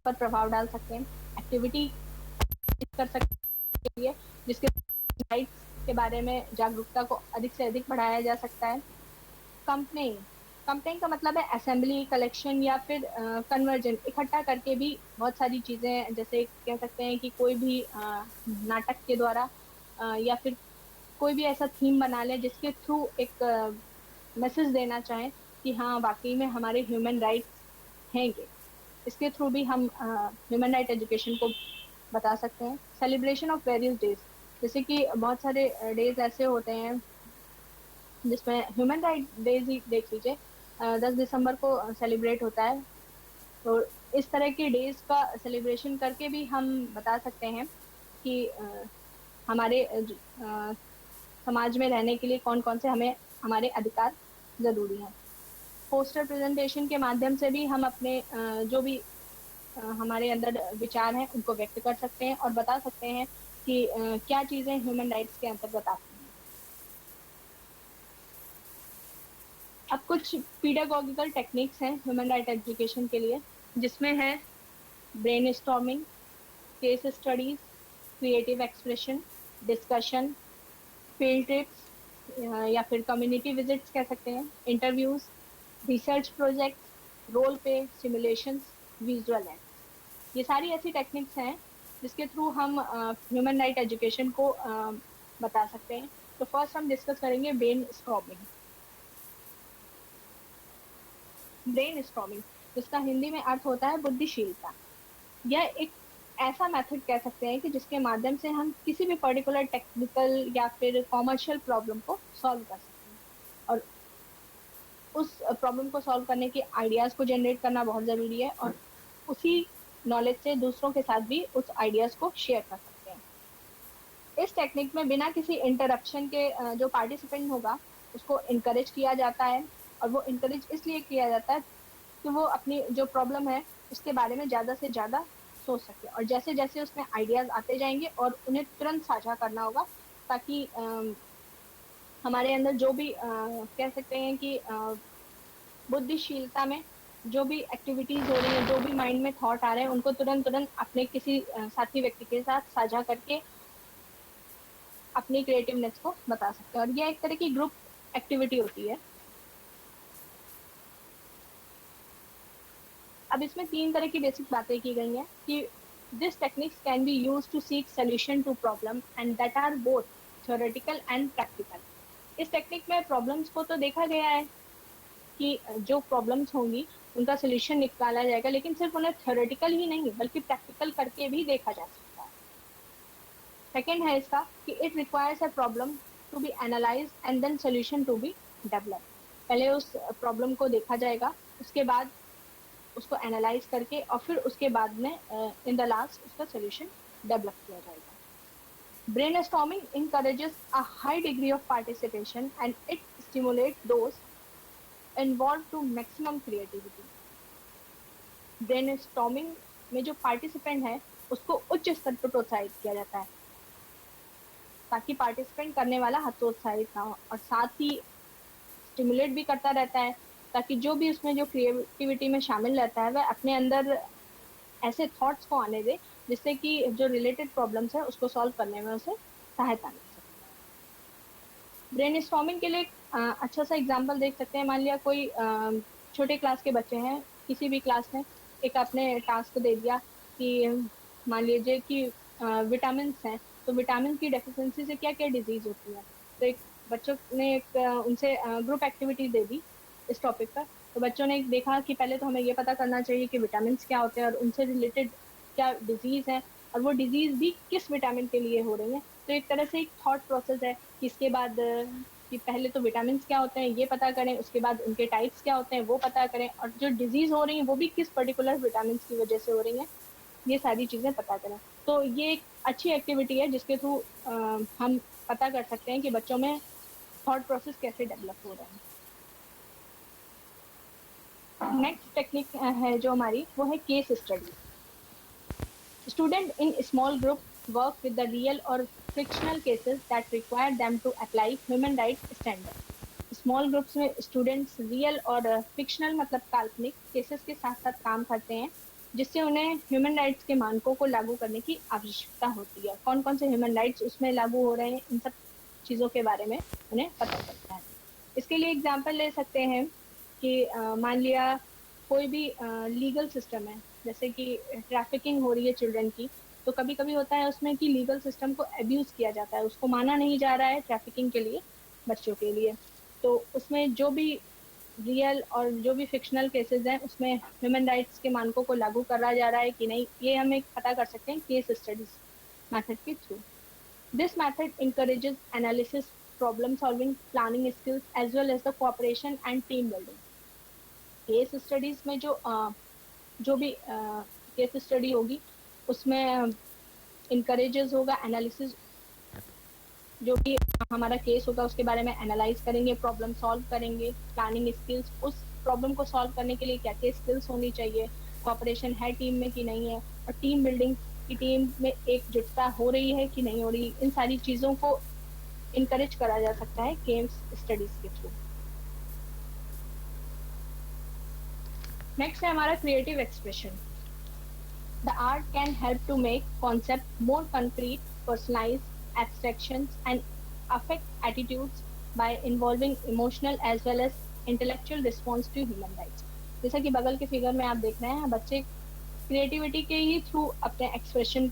पर प्रभाव डाल सकते हैं। एक्टिविटी कर सकते हैं बच्चों के लिए जिसके राइट्स के बारे में जागरूकता को अधिक से अधिक बढ़ाया जा सकता है। कंप्लेन का मतलब है असेंबली, कलेक्शन या फिर कन्वर्जन, इकट्ठा करके भी बहुत सारी चीज़ें, जैसे कह सकते हैं कि कोई भी नाटक के द्वारा या फिर कोई भी ऐसा थीम बना लें जिसके थ्रू एक मैसेज देना चाहें कि हाँ वाकई में हमारे ह्यूमन राइट्स हैंगे। इसके थ्रू भी हम ह्यूमन राइट एजुकेशन को बता सकते हैं। सेलिब्रेशन ऑफ वेरियस डेज, जैसे कि बहुत सारे डेज ऐसे होते हैं जिसमें ह्यूमन राइट डेज ही देख लीजिए, 10 दिसंबर को सेलिब्रेट होता है। तो इस तरह के डेज का सेलिब्रेशन करके भी हम बता सकते हैं कि हमारे समाज में रहने के लिए कौन कौन से हमें हमारे अधिकार ज़रूरी हैं। पोस्टर प्रेजेंटेशन के माध्यम से भी हम अपने जो भी हमारे अंदर विचार हैं उनको व्यक्त कर सकते हैं और बता सकते हैं कि क्या चीज़ें ह्यूमन राइट्स के अंतर्गत आती हैं। अब कुछ पीडागोगिकल टेक्निक्स हैं ह्यूमन राइट एजुकेशन के लिए, जिसमें है brainstorming, case studies, creative expression, discussion, field trips या फिर कम्युनिटी विजिट्स कह सकते हैं, इंटरव्यूज, रिसर्च प्रोजेक्ट, रोल पे सिमुलेशंस, विजुअल एड्स, ये सारी ऐसी टेक्निक्स हैं जिसके थ्रू हम ह्यूमन राइट एजुकेशन को बता सकते हैं। तो फर्स्ट हम डिस्कस करेंगे ब्रेन स्टॉर्मिंग। ब्रेन स्टॉर्मिंग, जिसका हिंदी में अर्थ होता है बुद्धिशीलता। यह एक ऐसा मेथड कह सकते हैं कि जिसके माध्यम से हम किसी भी पर्टिकुलर टेक्निकल या फिर कॉमर्शियल प्रॉब्लम को सॉल्व कर सकते हैं, और उस प्रॉब्लम को सॉल्व करने के आइडियाज को जनरेट करना बहुत जरूरी है, और उसी नॉलेज से दूसरों के साथ भी उस आइडियाज को शेयर कर सकते हैं। इस टेक्निक में बिना किसी इंटरप्शन के जो पार्टिसिपेंट होगा उसको इनकरेज किया जाता है, और वो इनकरेज इसलिए किया जाता है कि वो अपनी जो प्रॉब्लम है उसके बारे में ज्यादा से ज्यादा सोच सके, और जैसे जैसे उसमें आइडियाज आते जाएंगे और उन्हें तुरंत साझा करना होगा, ताकि हमारे अंदर जो भी कह सकते हैं कि बुद्धिशीलता में जो भी एक्टिविटीज हो रही है, जो भी माइंड में थॉट आ रहे हैं, उनको तुरंत तुरंत अपने किसी साथी व्यक्ति के साथ साझा करके अपनी क्रिएटिवनेस को बता सकते हैं, और यह एक तरह की ग्रुप एक्टिविटी होती है। अब इसमें 3 तरह की बेसिक बातें की गई हैं कि this techniques can be used to seek solution to problem and that are both theoretical and practical. इस टेक्निक में प्रॉब्लम्स को तो देखा गया है कि जो प्रॉब्लम्स होंगी उनका सोल्यूशन निकाला जाएगा, लेकिन सिर्फ उन्हें थ्योरेटिकल ही नहीं बल्कि प्रैक्टिकल करके भी देखा जा सकता है। सेकेंड है इसका कि it requires a problem to be analyse and then solution to be develop. पहले उस प्रॉब्लम को देखा जाएगा, उसके बाद उसको एनालाइज करके, और फिर उसके बाद में इन द लास्ट उसका सोल्यूशन डेवलप किया जाएगा। Brainstorming encourages a high degree of participation and it stimulates those involved to maximum creativity. Brainstorming में जो पार्टिसिपेंट है उसको उच्च स्तर पर प्रोत्साहित किया जाता है, ताकि पार्टिसिपेंट करने वाला हतोत्साहित ना हो, और साथ ही स्टिमुलेट भी करता रहता है, ताकि जो भी उसमें जो क्रिएटिविटी में शामिल रहता है वह अपने अंदर ऐसे थॉट्स को आने दे जिससे कि जो रिलेटेड प्रॉब्लम्स है उसको सॉल्व करने में उसे सहायता मिल सके। ब्रेनस्टॉर्मिंग के लिए अच्छा सा एग्जांपल देख सकते हैं। मान लिया कोई छोटे क्लास के बच्चे हैं, किसी भी क्लास में एक आपने टास्क दे दिया कि मान लीजिए कि विटामिन हैं, तो विटामिन की डेफिशिएंसी से क्या क्या डिजीज होती है। तो एक बच्चों ने एक उनसे ग्रुप एक्टिविटी दे दी इस टॉपिक पर। तो बच्चों ने देखा कि पहले तो हमें ये पता करना चाहिए कि विटामिन क्या होते हैं और उनसे रिलेटेड क्या डिजीज है, और वो डिजीज भी किस विटामिन के लिए हो रही है। तो एक तरह से एक थॉट प्रोसेस है कि इसके बाद कि पहले तो विटामिन क्या होते हैं ये पता करें, उसके बाद उनके टाइप्स क्या होते हैं वो पता करें, और जो डिजीज हो रही है वो भी किस पर्टिकुलर विटामिन की वजह से हो रही है, ये सारी चीजें पता करें। तो ये एक अच्छी एक्टिविटी है जिसके थ्रू हम पता कर सकते हैं कि बच्चों में थॉट प्रोसेस कैसे डेवलप हो रहा है। नेक्स्ट टेक्निक है जो हमारी, वो है case study. Student in small group work with the real और fictional cases that require them to apply human right standard. Small groups में स्टूडेंट्स रियल और फिक्शनल मतलब काल्पनिक केसेस के साथ साथ काम करते हैं, जिससे उन्हें ह्यूमन राइट्स के मानकों को लागू करने की आवश्यकता होती है। कौन कौन से ह्यूमन राइट्स उसमें लागू हो रहे हैं, इन सब चीज़ों के बारे में उन्हें पता चलता है। इसके लिए एग्जाम्पल ले सकते हैं कि मान लिया कोई भी लीगल सिस्टम है, जैसे कि ट्रैफिकिंग हो रही है चिल्ड्रन की, तो कभी कभी होता है उसमें कि लीगल सिस्टम को अब्यूज किया जाता है, उसको माना नहीं जा रहा है ट्रैफिकिंग के लिए बच्चों के लिए। तो उसमें जो भी रियल और जो भी फिक्शनल केसेस हैं उसमें ह्यूमन राइट्स के मानकों को लागू करा जा रहा है कि नहीं, ये हम एक पता कर सकते हैं केस स्टडीज मेथड के through. This method encourages analysis, problem solving, planning skills as well as the cooperation and team building. Case studies में जो भी केस स्टडी होगी उसमें इंकरेजेस होगा एनालिसिस, जो भी हमारा केस होगा उसके बारे में एनालाइज करेंगे, प्रॉब्लम सॉल्व करेंगे, प्लानिंग स्किल्स, उस प्रॉब्लम को सॉल्व करने के लिए क्या क्या स्किल्स होनी चाहिए, कोऑपरेशन है टीम में कि नहीं है, और टीम बिल्डिंग की टीम में एकजुटता हो रही है कि नहीं हो रही, इन सारी चीज़ों को इनकरेज करा जा सकता है केस स्टडीज के थ्रू। नेक्स्ट है हमारा creative expression. The art can help to make concept more concrete, personalise abstractions and affect attitudes by involving emotional as well as intellectual response to human rights. जैसा कि बगल के figure में आप देख रहे हैं, बच्चे क्रिएटिविटी के ही थ्रू अपने एक्सप्रेशन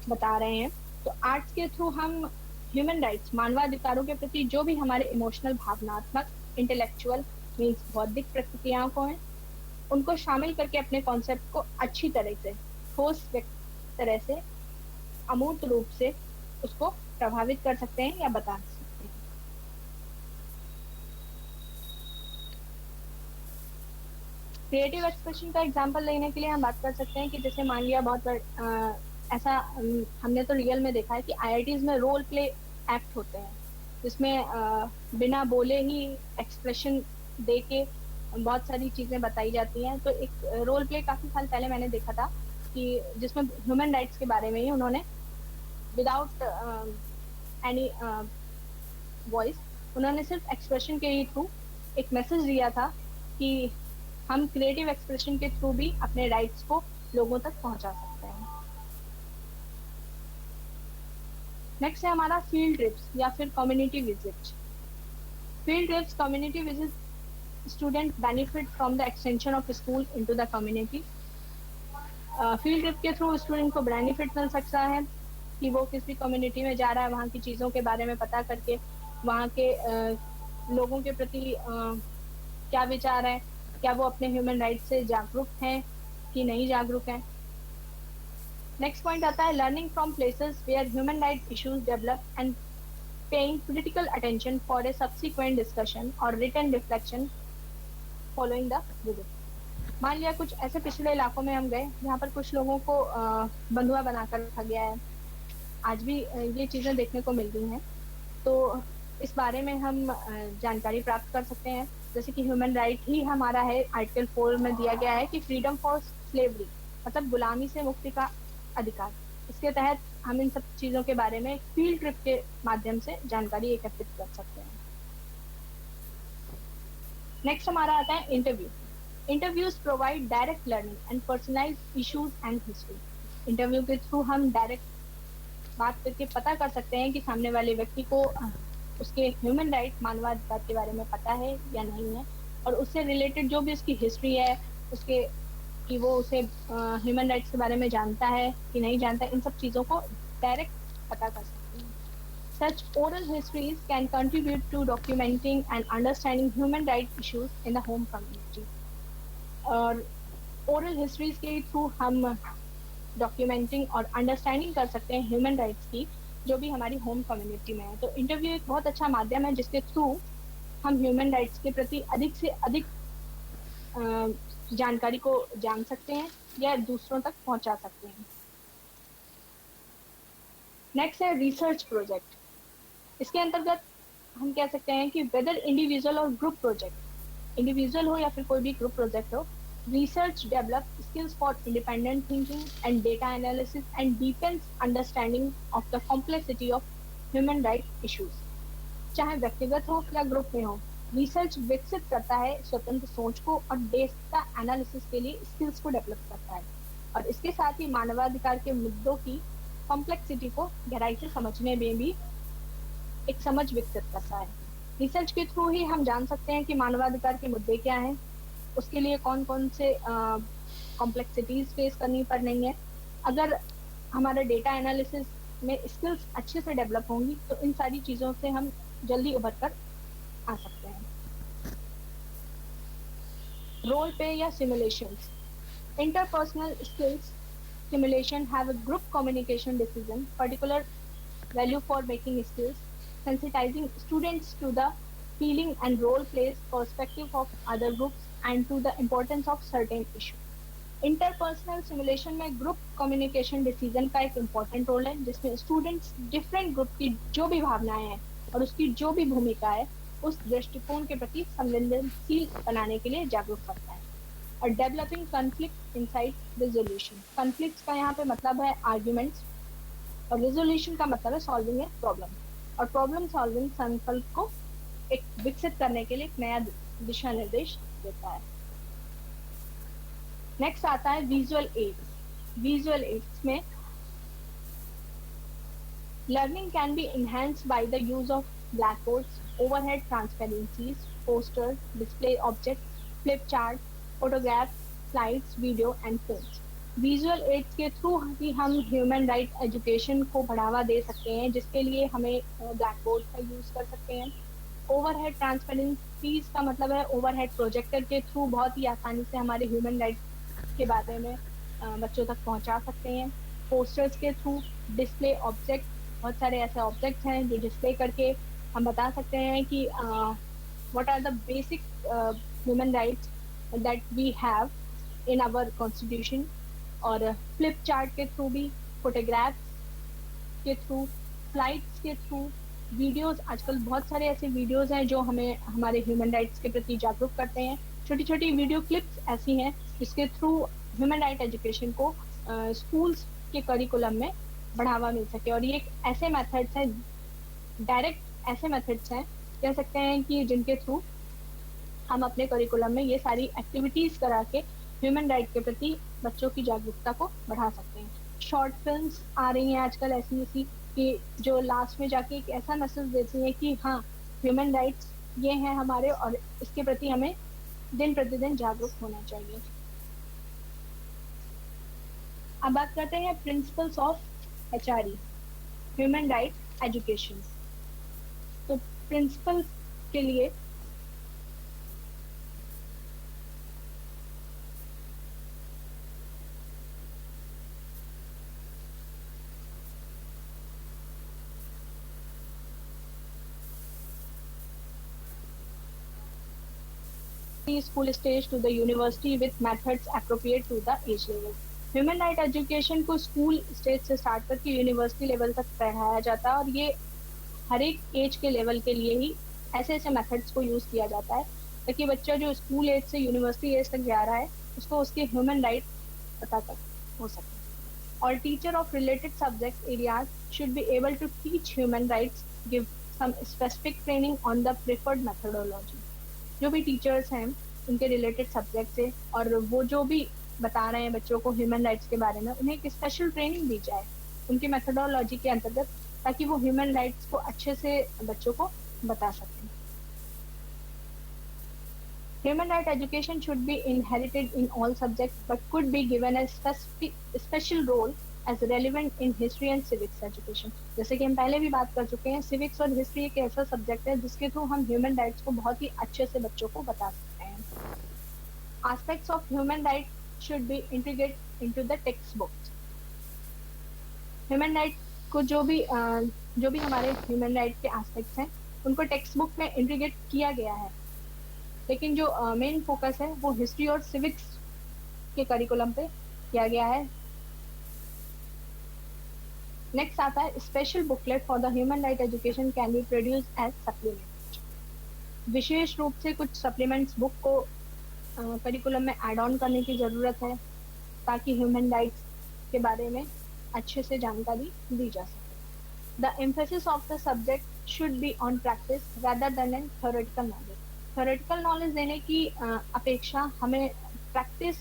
बता रहे हैं। तो आर्ट्स के थ्रू हम ह्यूमन राइट्स, मानवाधिकारों के प्रति जो भी हमारे इमोशनल, भावनात्मक, इंटेलेक्चुअल मीन्स बौद्धिक प्रतिक्रियाओं को हैं, उनको शामिल करके अपने कॉन्सेप्ट को अच्छी तरह से, ठोस तरह से, अमूर्त रूप से उसको प्रभावित कर सकते हैं या बता सकते हैं। क्रिएटिव एक्सप्रेशन का एग्जांपल लेने के लिए हम बात कर सकते हैं कि जैसे मान लिया ऐसा हमने तो रियल में देखा है कि आईआईटीज में रोल प्ले एक्ट होते हैं, जिसमें बिना बोले ही एक्सप्रेशन दे के बहुत सारी चीजें बताई जाती हैं। तो एक रोल प्ले काफी साल पहले मैंने देखा था कि जिसमें ह्यूमन राइट्स के बारे में ही उन्होंने विदाउट एनी वॉइस, उन्होंने सिर्फ एक्सप्रेशन के ही थ्रू एक मैसेज दिया था कि हम क्रिएटिव एक्सप्रेशन के थ्रू भी अपने राइट्स को लोगों तक पहुंचा सकते हैं। नेक्स्ट है हमारा फील्ड ट्रिप्स या फिर community visit. Field trips, community visit, student benefit from the extension of school into the community. Field trip के थ्रू स्टूडेंट को बेनिफिट मिल सकता है कि वो किसी कम्युनिटी में जा रहा है, वहाँ की चीज़ों के बारे में पता करके वहाँ के लोगों के प्रति क्या विचार है, क्या वो अपने ह्यूमन राइट्स से जागरूक हैं कि नहीं जागरूक हैं। नेक्स्ट पॉइंट आता है learning from places where human right issues develop and paying critical attention for a subsequent discussion और written reflection following the visit. मान लिया कुछ ऐसे पिछड़े इलाकों में हम गए जहाँ पर कुछ लोगों को बंधुआ बनाकर रखा गया है, आज भी ये चीज़ें देखने को मिलती हैं। तो इस बारे में हम जानकारी प्राप्त कर सकते हैं, जैसे कि ह्यूमन राइट ही हमारा है, आर्टिकल 4 में दिया गया है कि फ्रीडम फॉर स्लेवरी, मतलब गुलामी से मुक्ति का अधिकार। इसके तहत हम इन सब चीज़ों के बारे में फील्ड ट्रिप के माध्यम से जानकारी एकत्रित कर सकते हैं। नेक्स्ट हमारा आता है interview. Interviews provide direct learning and personalised issues and history. Interview के थ्रू हम डायरेक्ट बात करके पता कर सकते हैं कि सामने वाले व्यक्ति को उसके ह्यूमन राइट, मानवाधिकार के बारे में पता है या नहीं है, और उससे रिलेटेड जो भी उसकी हिस्ट्री है, उसके कि वो उसे ह्यूमन राइट्स के बारे में जानता है कि नहीं जानता, इन सब चीज़ों को डायरेक्ट पता कर सकते हैं। Such oral histories can contribute to documenting and understanding human rights issues in the home community. और oral histories के थ्रू हम डॉक्यूमेंटिंग और अंडरस्टैंडिंग कर सकते हैं ह्यूमन राइट्स की, जो भी हमारी होम कम्युनिटी में है। तो इंटरव्यू एक बहुत अच्छा माध्यम है जिसके थ्रू हम ह्यूमन राइट्स के प्रति अधिक से अधिक जानकारी को जान सकते हैं या दूसरों तक पहुंचा सकते हैं। नेक्स्ट है रिसर्च प्रोजेक्ट। इसके अंतर्गत हम कह सकते हैं कि वेदर इंडिविजुअल और ग्रुप प्रोजेक्ट, इंडिविजुअल हो या फिर कोई भी ग्रुप प्रोजेक्ट हो, research develop skills for independent thinking and data analysis and deepens understanding of the complexity of human right issues. चाहे व्यक्तिगत हो या ग्रुप में हो, रिसर्च विकसित करता है स्वतंत्र सोच को और डेटा एनालिसिस के लिए स्किल्स को डेवलप करता है, और इसके साथ ही मानवाधिकार के मुद्दों की कॉम्प्लेक्सिटी को गहराई से समझने में भी एक समझ विकसित करता है। रिसर्च के थ्रू ही हम जान सकते हैं कि मानवाधिकार के मुद्दे क्या हैं, उसके लिए कौन कौन से कॉम्प्लेक्सिटीज फेस करनी पड़ रही है। अगर हमारा डेटा एनालिसिस में स्किल्स अच्छे से डेवलप होंगी तो इन सारी चीज़ों से हम जल्दी उभर कर आ सकते हैं। रोल प्ले या simulations. Interpersonal skills simulation have a group communication decision, particular value for making skills, sensitizing students to the feeling and role plays perspective of other groups and to the importance of certain issue. Interpersonal simulation में group communication decision का एक important role है, जिसमें students different group की जो भी भावनाएं हैं और उसकी जो भी भूमिका है उस दृष्टिकोण के प्रति संवेदनशील बनाने के लिए जागरूक करता है। और developing conflict inside resolution. Conflict का यहाँ पे मतलब है आर्ग्यूमेंट्स, और रिजोल्यूशन का मतलब है सॉल्विंग ए प्रॉब्लम, और प्रॉब्लम सॉल्विंग संकल्प को एक विकसित करने के लिए एक नया दिशा निर्देश देता है। नेक्स्ट आता है विजुअल एड्स। विजुअल एड्स में learning can be enhanced by the use of blackboards, overhead transparencies, posters, display objects, flip charts, photograph, slides, video and films. Visual aids के थ्रू ही हम ह्यूमन राइट एजुकेशन को बढ़ावा दे सकते हैं, जिसके लिए हमें ब्लैक बोर्ड का यूज कर सकते हैं। ओवरहेड ट्रांसपेरेंसीज का मतलब है ओवरहेड प्रोजेक्टर के थ्रू बहुत ही आसानी से हमारे ह्यूमन राइट के बारे में बच्चों तक पहुंचा सकते हैं। पोस्टर्स के थ्रू डिस्प्ले ऑब्जेक्ट, बहुत सारे ऐसे ऑब्जेक्ट्स हैं जो डिस्प्ले करके हम बता सकते हैं कि what are the basic human rights that we have in our constitution. और फ्लिप चार्ट के थ्रू भी, फोटोग्राफ्स के थ्रू, स्लाइड्स के थ्रू, वीडियोस, आजकल बहुत सारे ऐसे वीडियोस हैं जो हमें हमारे ह्यूमन राइट्स के प्रति जागरूक करते हैं। छोटी छोटी वीडियो क्लिप्स ऐसी हैं जिसके थ्रू ह्यूमन राइट एजुकेशन को स्कूल्स के करिकुलम में बढ़ावा मिल सके। और ये ऐसे मेथड्स हैं, डायरेक्ट ऐसे मेथड्स हैं कह सकते हैं कि जिनके थ्रू हम अपने करिकुलम में ये सारी एक्टिविटीज करा के ह्यूमन राइट के प्रति बच्चों की जागरूकता को बढ़ा सकते हैं। शॉर्ट फिल्म्स आ रही हैं आजकल ऐसी ऐसी कि जो लास्ट में जाके एक ऐसा मैसेज देती है कि हाँ, ह्यूमन राइट्स ये हैं हमारे और इसके प्रति हमें दिन प्रतिदिन जागरूक होना चाहिए। अब बात करते हैं principles of HRE, human right education. तो प्रिंसिपल के लिए school stage to the university with methods appropriate to the age level। Human right education को स्कूल स्टेज से स्टार्ट करके यूनिवर्सिटी लेवल तक पढ़ाया जाता है और ये हर एक एज के लेवल के लिए ही ऐसे ऐसे मेथड्स को यूज किया जाता है ताकि बच्चा जो स्कूल एज से यूनिवर्सिटी एज तक जा रहा है उसको उसके ह्यूमन राइट पता तक हो सके। और teacher of related subject areas should be able to teach human rights, give some specific training on the preferred methodology. जो भी टीचर्स हैं उनके रिलेटेड सब्जेक्ट से और वो जो भी बता रहे हैं बच्चों को ह्यूमन राइट्स के बारे में, उन्हें एक स्पेशल ट्रेनिंग दी जाए उनकी मेथोडोलॉजी के अंतर्गत ताकि वो ह्यूमन राइट्स को अच्छे से बच्चों को बता सकें। Human right education should be inherited in all subjects but could be given a special role as relevant in history and civics education। जैसे कि हम पहले भी बात कर चुके हैं, सिविक्स और हिस्ट्री एक ऐसा सब्जेक्ट है जिसके थ्रू हम ह्यूमन राइट्स को बहुत ही अच्छे से बच्चों को बता सकते हैं। Aspects of human rights should be integrated into the textbooks। Human right को जो भी हमारे ह्यूमन राइट के एस्पेक्ट्स हैं उनको टेक्स्ट बुक में इंटीग्रेट किया गया है, लेकिन जो मेन फोकस है वो हिस्ट्री और सिविक्स के करिकुलम पे किया गया है। नेक्स्ट आता है special booklet for the human right education can be produce as supplement. विशेष रूप से कुछ सप्लीमेंट्स बुक को करिकुलम में ऐड ऑन करने की ज़रूरत है ताकि ह्यूमन राइट्स के बारे में अच्छे से जानकारी दी जा सके। The emphasis of the subject should be on practice rather than in theoretical knowledge। Theoretical knowledge देने की अपेक्षा हमें प्रैक्टिस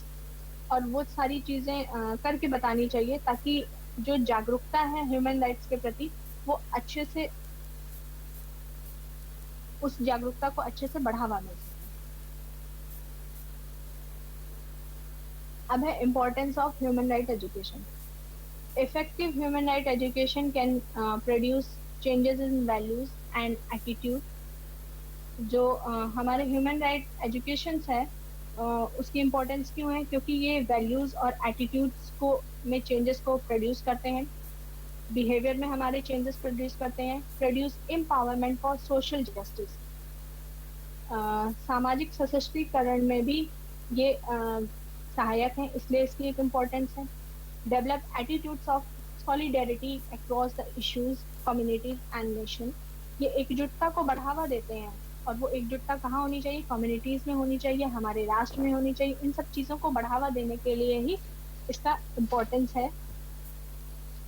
और वो सारी चीज़ें करके बतानी चाहिए ताकि जो जागरूकता है ह्यूमन राइट्स के प्रति वो अच्छे से, उस जागरूकता को अच्छे से बढ़ावा मिल सके। अब है importance of human right education. Effective human right education can produce changes in values and attitude. जो हमारे ह्यूमन राइट एजुकेशंस है उसकी इम्पोर्टेंस क्यों है, क्योंकि ये वैल्यूज़ और एटीट्यूड्स को में चेंजेस को प्रोड्यूस करते हैं, बिहेवियर में हमारे चेंजेस प्रोड्यूस करते हैं, produce empowerment for social justice. सामाजिक सशक्तिकरण में भी ये सहायक हैं, इसलिए इसकी एक इम्पोर्टेंस है। Develop attitudes of solidarity across the issues, communities and nation. ये एकजुटता को बढ़ावा देते हैं और वो एकजुटता कहाँ होनी चाहिए, कम्युनिटीज़ में होनी चाहिए, हमारे राष्ट्र में होनी चाहिए। इन सब चीज़ों को बढ़ावा देने के लिए ही इसका इम्पोर्टेंस है।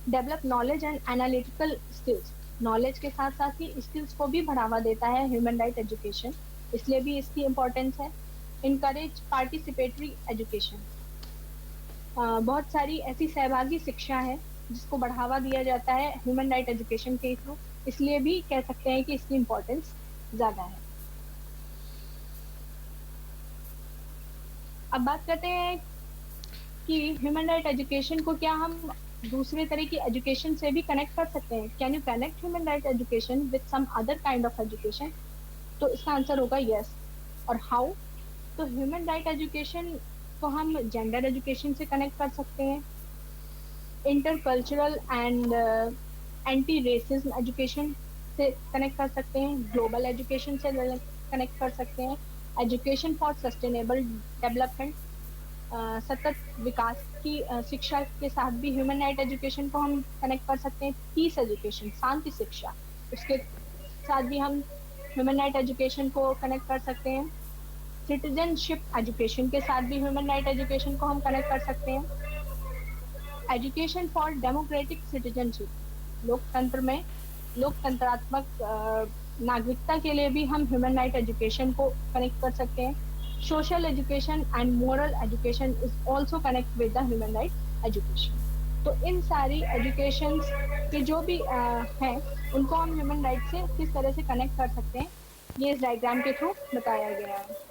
Develop knowledge and analytical skills. Knowledge के साथ साथ ही स्किल्स को भी बढ़ावा देता है ह्यूमन राइट एजुकेशन, इसलिए भी इसकी इम्पोर्टेंस है। Encourage participatory education. बहुत सारी ऐसी सहभागी शिक्षा है जिसको बढ़ावा दिया जाता है ह्यूमन राइट एजुकेशन के थ्रू, इसलिए भी कह सकते हैं कि इसकी इम्पोर्टेंस ज़्यादा है। अब बात करते हैं कि ह्यूमन राइट एजुकेशन को क्या हम दूसरे तरह की एजुकेशन से भी कनेक्ट कर सकते हैं? Can you connect human right education with some other kind of education? तो इसका आंसर होगा यस। और हाउ? तो ह्यूमन राइट एजुकेशन को हम जेंडर एजुकेशन से कनेक्ट कर सकते हैं, intercultural and anti racism education से कनेक्ट कर सकते हैं, ग्लोबल एजुकेशन से कनेक्ट कर सकते हैं, एजुकेशन फॉर सस्टेनेबल डेवलपमेंट, सतत विकास की शिक्षा के साथ भी ह्यूमन राइट एजुकेशन को हम कनेक्ट कर सकते हैं, पीस एजुकेशन, शांति शिक्षा, उसके साथ भी हम ह्यूमन राइट एजुकेशन को कनेक्ट कर सकते हैं, सिटीजनशिप एजुकेशन के साथ भी ह्यूमन राइट एजुकेशन को हम कनेक्ट कर सकते हैं, एजुकेशन फॉर डेमोक्रेटिक सिटीजनशिप, लोकतंत्र में लोकतंत्रात्मक नागरिकता के लिए भी हम ह्यूमन राइट एजुकेशन को कनेक्ट कर सकते हैं, social education and moral education is also connect with the human right education. तो इन सारी एजुकेशन के जो भी हैं उनको हम ह्यूमन राइट से किस तरह से कनेक्ट कर सकते हैं, ये इस डायग्राम के थ्रू बताया गया है।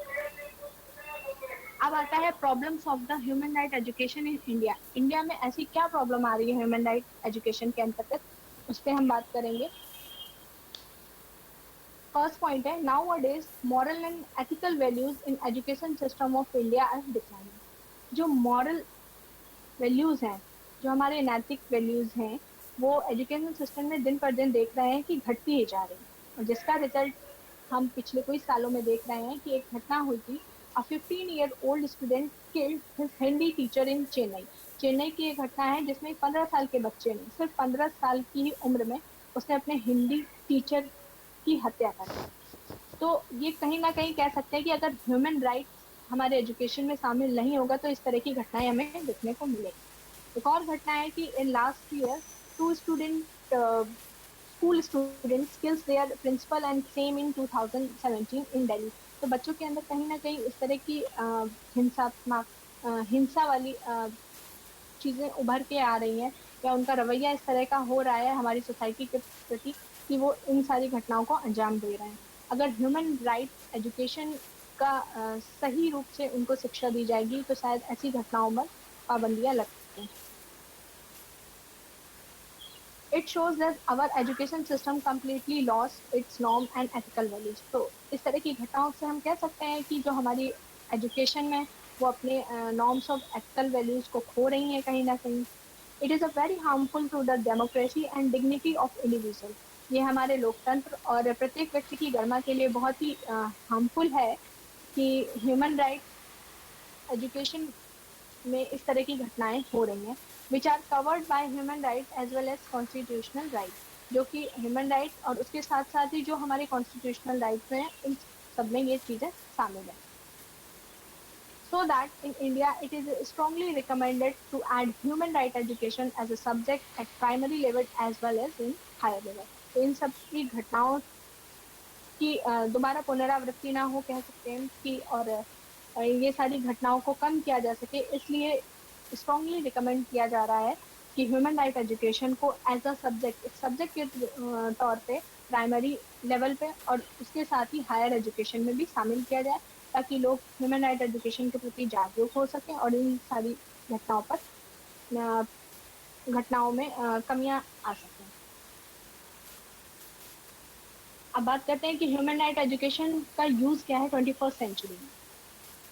अब आता है problems of the human right education in India. India में ऐसी क्या प्रॉब्लम आ रही है ह्यूमन राइट एजुकेशन के अंतर्गत, उस पर हम बात करेंगे। फर्स्ट पॉइंट है, nowadays moral and ethical values in education system of India are declining. जो मॉरल वैल्यूज हैं, जो हमारे नैतिक वैल्यूज हैं, वो एजुकेशन सिस्टम में दिन पर दिन देख रहे हैं कि घटती ही जा रही है, और जिसका रिजल्ट हम पिछले कुछ सालों में देख रहे हैं कि एक घटना हुई थी, a 15-year-old student killed his Hindi teacher in Chennai. Chennai की एक घटना है जिसमें 15 साल के बच्चे ने सिर्फ 15 साल की ही उम्र में उसने अपने हिंदी टीचर की हत्या कर दी। तो ये कहीं ना कहीं कह सकते हैं कि अगर ह्यूमन राइट्स हमारे एजुकेशन में शामिल नहीं होगा तो इस तरह की घटनाएं हमें देखने को मिलेगी। एक और घटना है कि in last year 2 school students kills their principal and same in 2017 in Delhi. तो बच्चों के अंदर कहीं ना कहीं इस तरह की हिंसात्मक हिंसा वाली चीजें उभर के आ रही हैं, या उनका रवैया इस तरह का हो रहा है हमारी सोसाइटी के प्रति कि वो इन सारी घटनाओं को अंजाम दे रहे हैं। अगर ह्यूमन राइट एजुकेशन का सही रूप से उनको शिक्षा दी जाएगी तो शायद ऐसी घटनाओं पर पाबंदियां लग सकती हैं। It shows that our education system completely lost its norm and ethical values। तो इस तरह की घटनाओं से हम कह सकते हैं कि जो हमारी एजुकेशन में वो अपने नॉर्म्स ऑफ एथिकल वैल्यूज को खो रही हैं कहीं ना कहीं। It is a very harmful to the democracy and dignity of individual. ये हमारे लोकतंत्र और प्रत्येक व्यक्ति की गरिमा के लिए बहुत ही हार्मफुल है कि ह्यूमन राइट एजुकेशन में इस तरह की घटनाएं हो रही हैं, which are covered by human right as well as constitutional right, जो कि ह्यूमन राइट और उसके साथ साथ ही जो हमारे कॉन्स्टिट्यूशनल राइट्स हैं इन सब में ये चीजें शामिल हैं। So that in India it is strongly recommended to add human right education as a subject at primary level as well as in higher level। तो इन सब की घटनाओं की दोबारा पुनरावृत्ति ना हो कह सकते हैं कि, और ये सारी घटनाओं को कम किया जा सके, इसलिए स्ट्रांगली रिकमेंड किया जा रहा है कि ह्यूमन राइट एजुकेशन को एज अ सब्जेक्ट, एक सब्जेक्ट के तौर पे प्राइमरी लेवल पे और उसके साथ ही हायर एजुकेशन में भी शामिल किया जाए, ताकि लोग ह्यूमन राइट एजुकेशन के प्रति जागरूक हो सकें और इन सारी घटनाओं में कमियां आ सकें। अब बात करते हैं कि ह्यूमन राइट एजुकेशन का यूज़ क्या है 21st सेंचुरी में।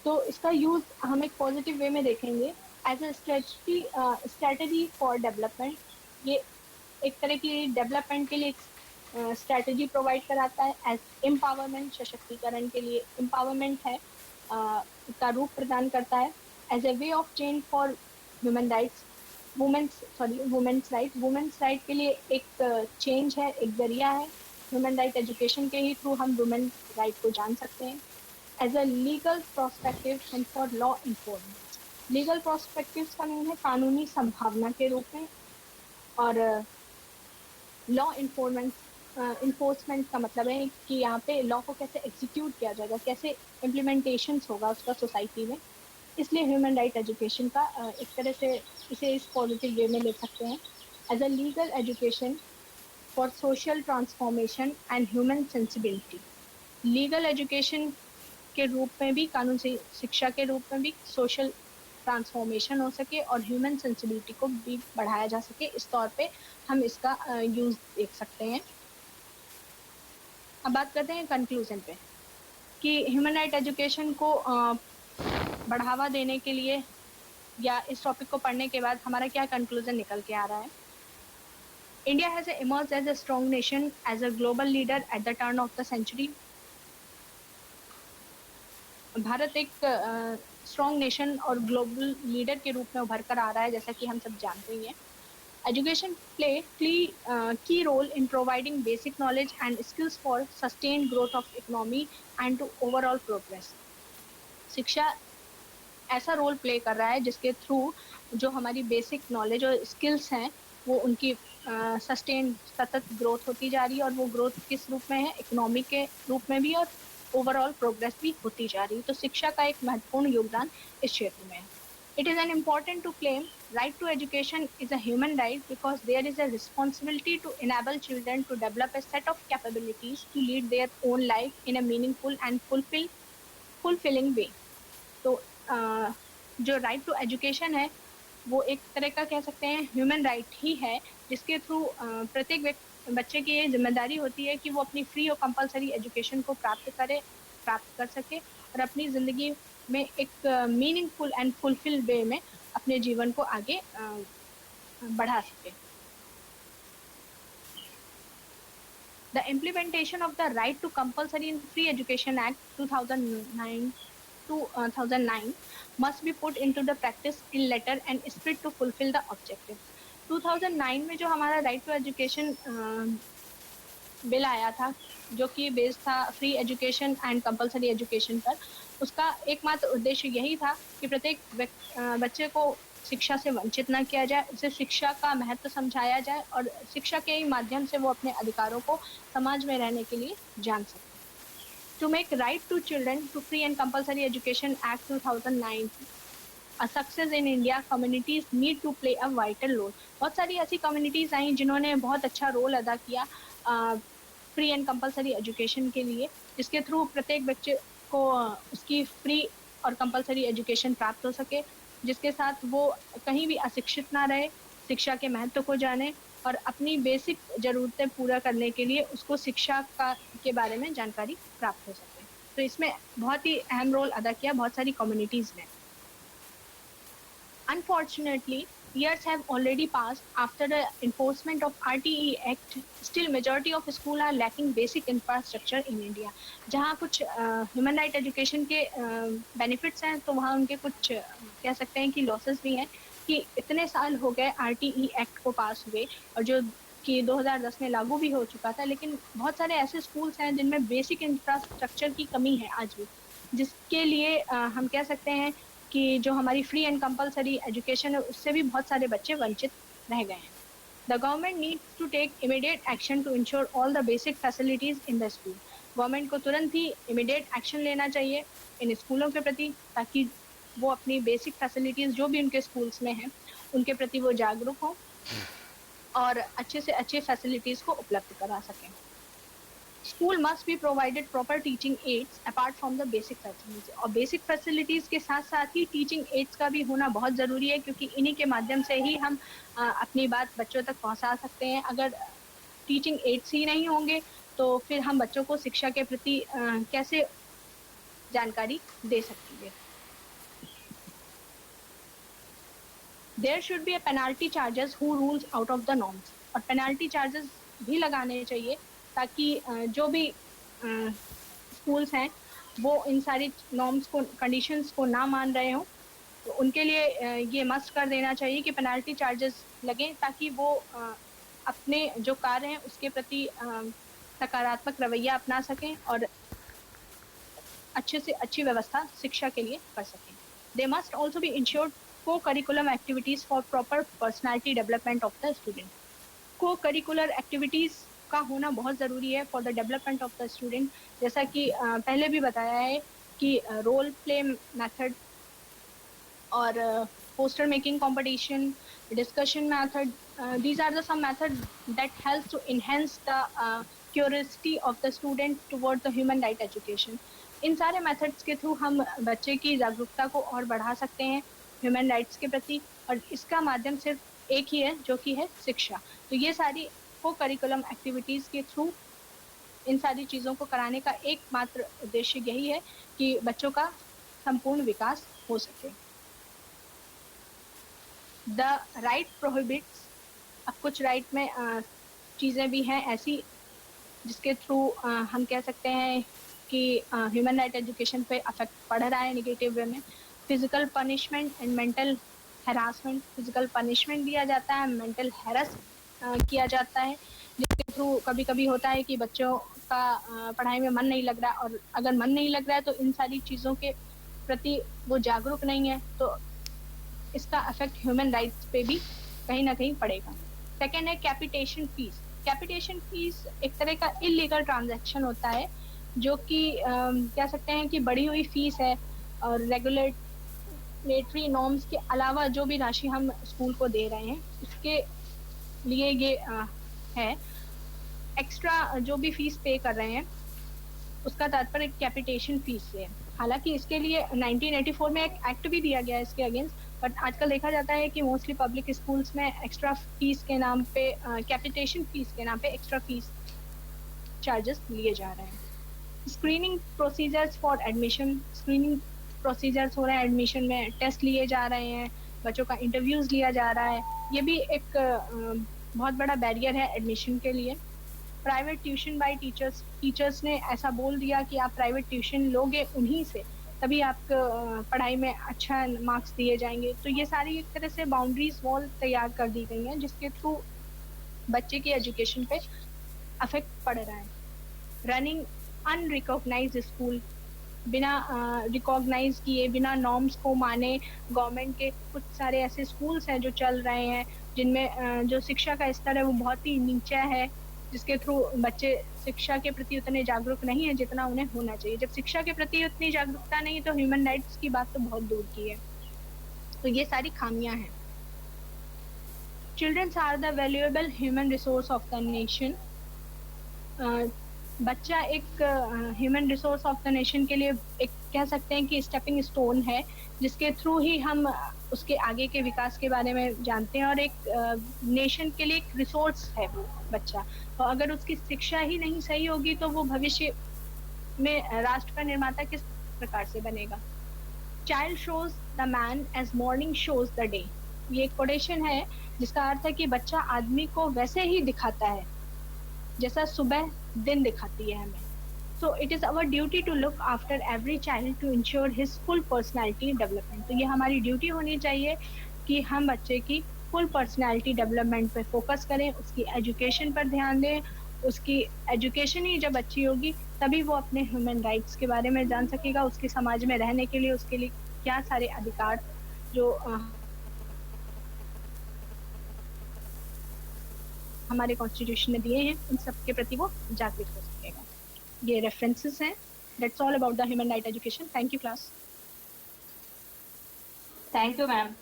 तो इसका यूज़ हम एक पॉजिटिव वे में देखेंगे as a strategy for development. ये एक तरह की डेवलपमेंट के लिए एक स्ट्रेटजी प्रोवाइड कराता है, एज एम्पावरमेंट, सशक्तिकरण के लिए एम्पावरमेंट है, का रूप प्रदान करता है, as a way of change for human rights, women's right के लिए एक चेंज है, एक जरिया है। ह्यूमन राइट एजुकेशन के ही थ्रू हम वुमेन राइट को जान सकते हैं। As a legal prospective and for law enforcement, legal prospective का मीन है कानूनी संभावना के रूप में, और लॉ इन्फोर्समेंट का मतलब है कि यहाँ पे लॉ को कैसे एग्जीक्यूट किया जाएगा, कैसे इम्प्लीमेंटेशन होगा उसका सोसाइटी में। इसलिए ह्यूमन राइट एजुकेशन का एक तरह से इसे इस पॉजिटिव वे में ले सकते हैं, as a legal education for social transformation and human sensibility. Legal education के रूप में भी, कानून से शिक्षा के रूप में भी सोशल ट्रांसफॉर्मेशन हो सके और ह्यूमन सेंसिबिलिटी को भी बढ़ाया जा सके, इस तौर पे हम इसका यूज देख सकते हैं। अब बात करते हैं कंक्लूजन पे कि ह्यूमन राइट एजुकेशन को बढ़ावा देने के लिए या इस टॉपिक को पढ़ने के बाद हमारा क्या कंक्लूजन निकल के आ रहा है। India has emerged as a strong nation as a global leader at the turn of the century. Bharat एक स्ट्रॉन्ग नेशन और ग्लोबल लीडर के रूप में उभर कर आ रहा है, जैसा कि हम सब जानते ही हैं। Education play key role in providing basic knowledge and skills for sustained growth of economy and to overall progress. शिक्षा ऐसा रोल प्ले कर रहा है जिसके थ्रू जो हमारी बेसिक नॉलेज और स्किल्स हैं वो उनकी सस्टेन सतत ग्रोथ होती जा रही है, और वो ग्रोथ किस रूप में है, इकोनॉमी के रूप में भी और ओवरऑल प्रोग्रेस भी होती जा रही है। तो शिक्षा का एक महत्वपूर्ण योगदान इस क्षेत्र में है। It is an important to claim right to education is a human right because there is a responsibility to enable children to develop a set of capabilities to lead their own life in a meaningful and fulfilling way. तो जो right to education है वो एक तरह का कह सकते हैं ह्यूमन राइट ही है, जिसके थ्रू प्रत्येक बच्चे की ये जिम्मेदारी होती है कि वो अपनी फ्री और कंपलसरी एजुकेशन को प्राप्त कर सके और अपनी जिंदगी में एक मीनिंगफुल एंड फुलफिल वे में अपने जीवन को आगे बढ़ा सके। The implementation of the Right to Compulsory and Free Education Act 2009 must be put into the practice in letter and spirit to fulfill the objective. 2009 में जो हमारा राइट टू एजुकेशन बिल आया था, जो कि बेस्ड था free education and compulsory education पर, उसका एकमात्र उद्देश्य यही था कि प्रत्येक बच्चे को शिक्षा से वंचित न किया जाए, उसे शिक्षा का महत्व समझाया जाए और शिक्षा के ही माध्यम से वो अपने अधिकारों को समाज में रहने के लिए जान सके। To make right to children to free and compulsory education Act 2009 a success in India, communities need to play a vital role. बहुत सारी ऐसी कम्युनिटीज आई जिन्होंने बहुत अच्छा रोल अदा किया फ्री एंड कंपलसरी एजुकेशन के लिए, जिसके थ्रू प्रत्येक बच्चे को उसकी फ्री और कंपलसरी एजुकेशन प्राप्त हो सके, जिसके साथ वो कहीं भी अशिक्षित ना रहे, शिक्षा के महत्व को जाने और अपनी बेसिक ज़रूरतें पूरा करने के लिए उसको शिक्षा के बारे में जानकारी प्राप्त हो सके। तो इसमें बहुत ही अहम रोल अदा किया बहुत सारी कम्युनिटीज़ ने। Unfortunately, years have already passed after the enforcement of RTE Act. Still, majority of schools are lacking basic infrastructure in India. जहाँ कुछ ह्यूमन राइट एजुकेशन के बेनिफिट्स हैं, तो वहाँ उनके कुछ कह सकते हैं कि लॉसेस भी हैं कि इतने साल हो गए RTE एक्ट को पास हुए और जो कि 2010 में लागू भी हो चुका था, लेकिन बहुत सारे ऐसे स्कूल्स हैं जिनमें बेसिक इंफ्रास्ट्रक्चर की कमी है आज भी, जिसके लिए हम कह सकते हैं कि जो हमारी फ्री एंड कंपलसरी एजुकेशन है उससे भी बहुत सारे बच्चे वंचित रह गए हैं। The government needs to take immediate action to ensure all the basic facilities in the school. Government को तुरंत ही इमीडिएट एक्शन लेना चाहिए इन स्कूलों के प्रति, ताकि वो अपनी बेसिक फैसिलिटीज जो भी उनके स्कूल्स में हैं उनके प्रति वो जागरूक हों और अच्छे से अच्छे फैसिलिटीज को उपलब्ध करा सकें। School must be provided proper teaching ads apart from the basic facilities, और बेसिक फैसिलिटीज के साथ साथ ही टीचिंग एड्स का भी होना बहुत ज़रूरी है, क्योंकि इन्हीं के माध्यम से ही हम अपनी बात बच्चों तक पहुंचा सकते हैं। अगर टीचिंग एड्स ही नहीं होंगे तो फिर हम बच्चों को शिक्षा के प्रति कैसे जानकारी दे सकेंगे। There should be a penalty charges who rules out of the norms, और पेनाल्टी चार्जेस भी लगाने चाहिए ताकि जो भी स्कूल्स हैं वो इन सारी नॉर्म्स को, कंडीशंस को ना मान रहे हों, तो उनके लिए ये मस्ट कर देना चाहिए कि पेनाल्टी चार्जेस लगें, ताकि वो अपने जो कार्य हैं उसके प्रति सकारात्मक रवैया अपना सकें और अच्छे से अच्छी व्यवस्था शिक्षा के लिए कर सकें। They must also be ensured co-curriculum activities for proper personality development of the student. Co-curricular activities का होना बहुत ज़रूरी है for the development of the student, जैसा कि पहले भी बताया है कि रोल प्ले मेथड और poster making competition, discussion method, these are the some methods that helps to enhance the curiosity of the student towards the human right education. इन सारे methods के थ्रू हम बच्चे की जागरूकता को और बढ़ा सकते हैं ह्यूमन राइट्स के प्रति, और इसका माध्यम सिर्फ एक ही है जो कि है शिक्षा। तो ये सारी को करिकुलम एक्टिविटीज के थ्रू इन सारी चीजों को कराने का एकमात्र उद्देश्य यही है कि बच्चों का संपूर्ण विकास हो सके। द राइट प्रोहिबिट्स, अब कुछ राइट में चीजें भी हैं ऐसी जिसके थ्रू हम कह सकते हैं कि ह्यूमन राइट एजुकेशन पे अफेक्ट पड़ रहा है निगेटिव वे में। Physical punishment and mental harassment, physical punishment दिया जाता है, मेंटल हैरस किया जाता है, जिसके थ्रू कभी कभी होता है कि बच्चों का पढ़ाई में मन नहीं लग रहा है, और अगर मन नहीं लग रहा है तो इन सारी चीजों के प्रति वो जागरूक नहीं है, तो इसका अफेक्ट ह्यूमन राइट्स पे भी कहीं ना कहीं पड़ेगा। सेकेंड है कैपिटेशन फीस। कैपिटेशन फीस एक तरह का इलीगल ट्रांजैक्शन होता है, जो कि कह सकते हैं कि बढ़ी हुई फीस है, और रेगुलेटरी नॉर्म्स के अलावा जो भी राशि हम स्कूल को दे रहे हैं उसके लिए ये है। एक्स्ट्रा जो भी फीस पे कर रहे हैं उसका तात्पर्य कैपिटेशन फीस से है। हालांकि इसके लिए 1984 में एक एक्ट भी दिया गया है इसके अगेंस्ट, बट आजकल देखा जाता है कि मोस्टली पब्लिक स्कूल्स में एक्स्ट्रा फीस के नाम पे, कैपिटेशन फीस के नाम पे एक्स्ट्रा फीस चार्जेस लिए जा रहे हैं। Screening procedures for admission, screening procedures हो रहे हैं एडमिशन में, टेस्ट लिए जा रहे हैं, बच्चों का इंटरव्यूज लिया जा रहा है, ये भी एक बहुत बड़ा बैरियर है एडमिशन के लिए। Private tuition bye teachers, teachers ने ऐसा बोल दिया कि आप प्राइवेट ट्यूशन लोगे उन्हीं से तभी आपको पढ़ाई में अच्छा मार्क्स दिए जाएंगे। तो ये सारी एक तरह से बाउंड्रीज वॉल तैयार कर दी गई हैं जिसके थ्रू बच्चे की एजुकेशन पे अफेक्ट पड़ रहा है। रनिंग अनरिकॉग्नाइज्ड स्कूल, बिना रिकॉग्नाइज किए, बिना नॉर्म्स को माने गवर्नमेंट के कुछ सारे ऐसे स्कूल्स हैं जो चल रहे हैं जिनमें जो शिक्षा का स्तर है वो बहुत ही नीचा है, जिसके थ्रू बच्चे शिक्षा के प्रति उतने जागरूक नहीं है जितना उन्हें होना चाहिए। जब शिक्षा के प्रति उतनी जागरूकता नहीं तो ह्यूमन राइट्स की बात तो बहुत दूर की है। तो ये सारी खामियां हैं। Childrens are the valuable human resource of the nation. बच्चा एक human resource of the nation के लिए एक कह सकते हैं कि स्टेपिंग स्टोन है, जिसके थ्रू ही हम उसके आगे के विकास के बारे में जानते हैं, और एक नेशन के लिए एक रिसोर्स है वो बच्चा। और अगर उसकी शिक्षा ही नहीं सही होगी तो वो भविष्य में राष्ट्र का निर्माता किस प्रकार से बनेगा। Child shows the man as morning shows the day, ये एक कोटेशन है जिसका अर्थ है कि बच्चा आदमी को वैसे ही दिखाता है जैसा सुबह दिन दिखाती है हमें। So it is our duty to look after every child to ensure his full personality development. तो ये हमारी ड्यूटी होनी चाहिए कि हम बच्चे की फुल पर्सनैलिटी डेवलपमेंट पे फोकस करें, उसकी एजुकेशन पर ध्यान दें। उसकी एजुकेशन ही जब अच्छी होगी तभी वो अपने ह्यूमन राइट्स के बारे में जान सकेगा, उसके समाज में रहने के लिए उसके लिए क्या सारे अधिकार जो हमारे कॉन्स्टिट्यूशन ने दिए हैं उन सब के प्रति वो जागरूक हो सकेगा। ये रेफरेंसेस हैं। That's all about the human right education. Thank you class. Thank you ma'am.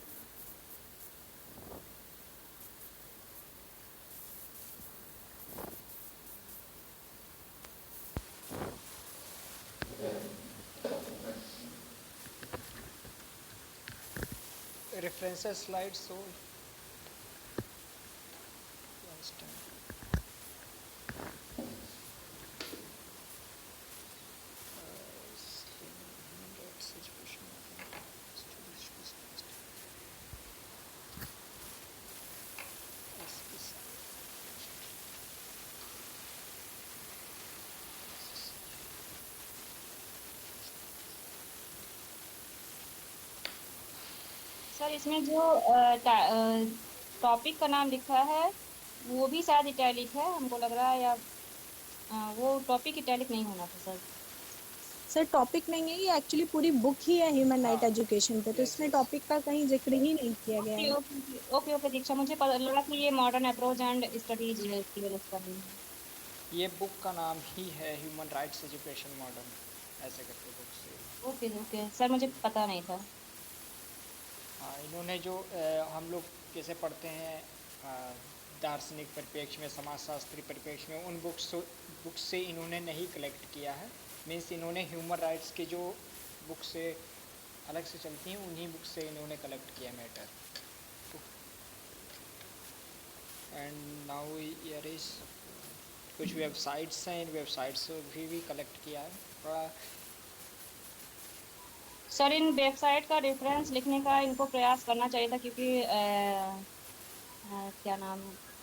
References slide so sir इसमें जो टॉपिक का नाम लिखा है वो भी शायद इटैलिक है हमको लग रहा है, या वो टॉपिक इटैलिक नहीं होना था सर। सर टॉपिक नहीं है, ये एक्चुअली पूरी बुक ही है ह्यूमन राइट हाँ, एजुकेशन पे, तो yes, इसमें yes. टॉपिक का कहीं जिक्र ही नहीं किया गया ओके है। ओके ओके ओके दीक्षा, मुझे पता लगा कि ये modern approach and studies develop कर रही है। ये बुक का नाम ही है ह्यूमन राइट्स एजुकेशन मॉडर्न, ऐसे करके बुक से। ओके ओके सर, मुझे पता नहीं था। हाँ, इन्होंने जो हम लोग कैसे पढ़ते हैं दार्शनिक परिप्रेक्ष्य में, समाजशास्त्री परिप्रेक्ष्य में, उन बुक्स से इन्होंने नहीं कलेक्ट किया है, मीन्स इन्होंने ह्यूमन राइट्स के जो बुक से अलग से चलती हैं उन्हीं बुक से इन्होंने कलेक्ट किया matter. And now here is कुछ वेबसाइट्स हैं, इन वेबसाइट्स से भी कलेक्ट किया है थोड़ा। सर इन वेबसाइट का रेफरेंस लिखने का इनको प्रयास करना चाहिए था, क्योंकि क्या नाम,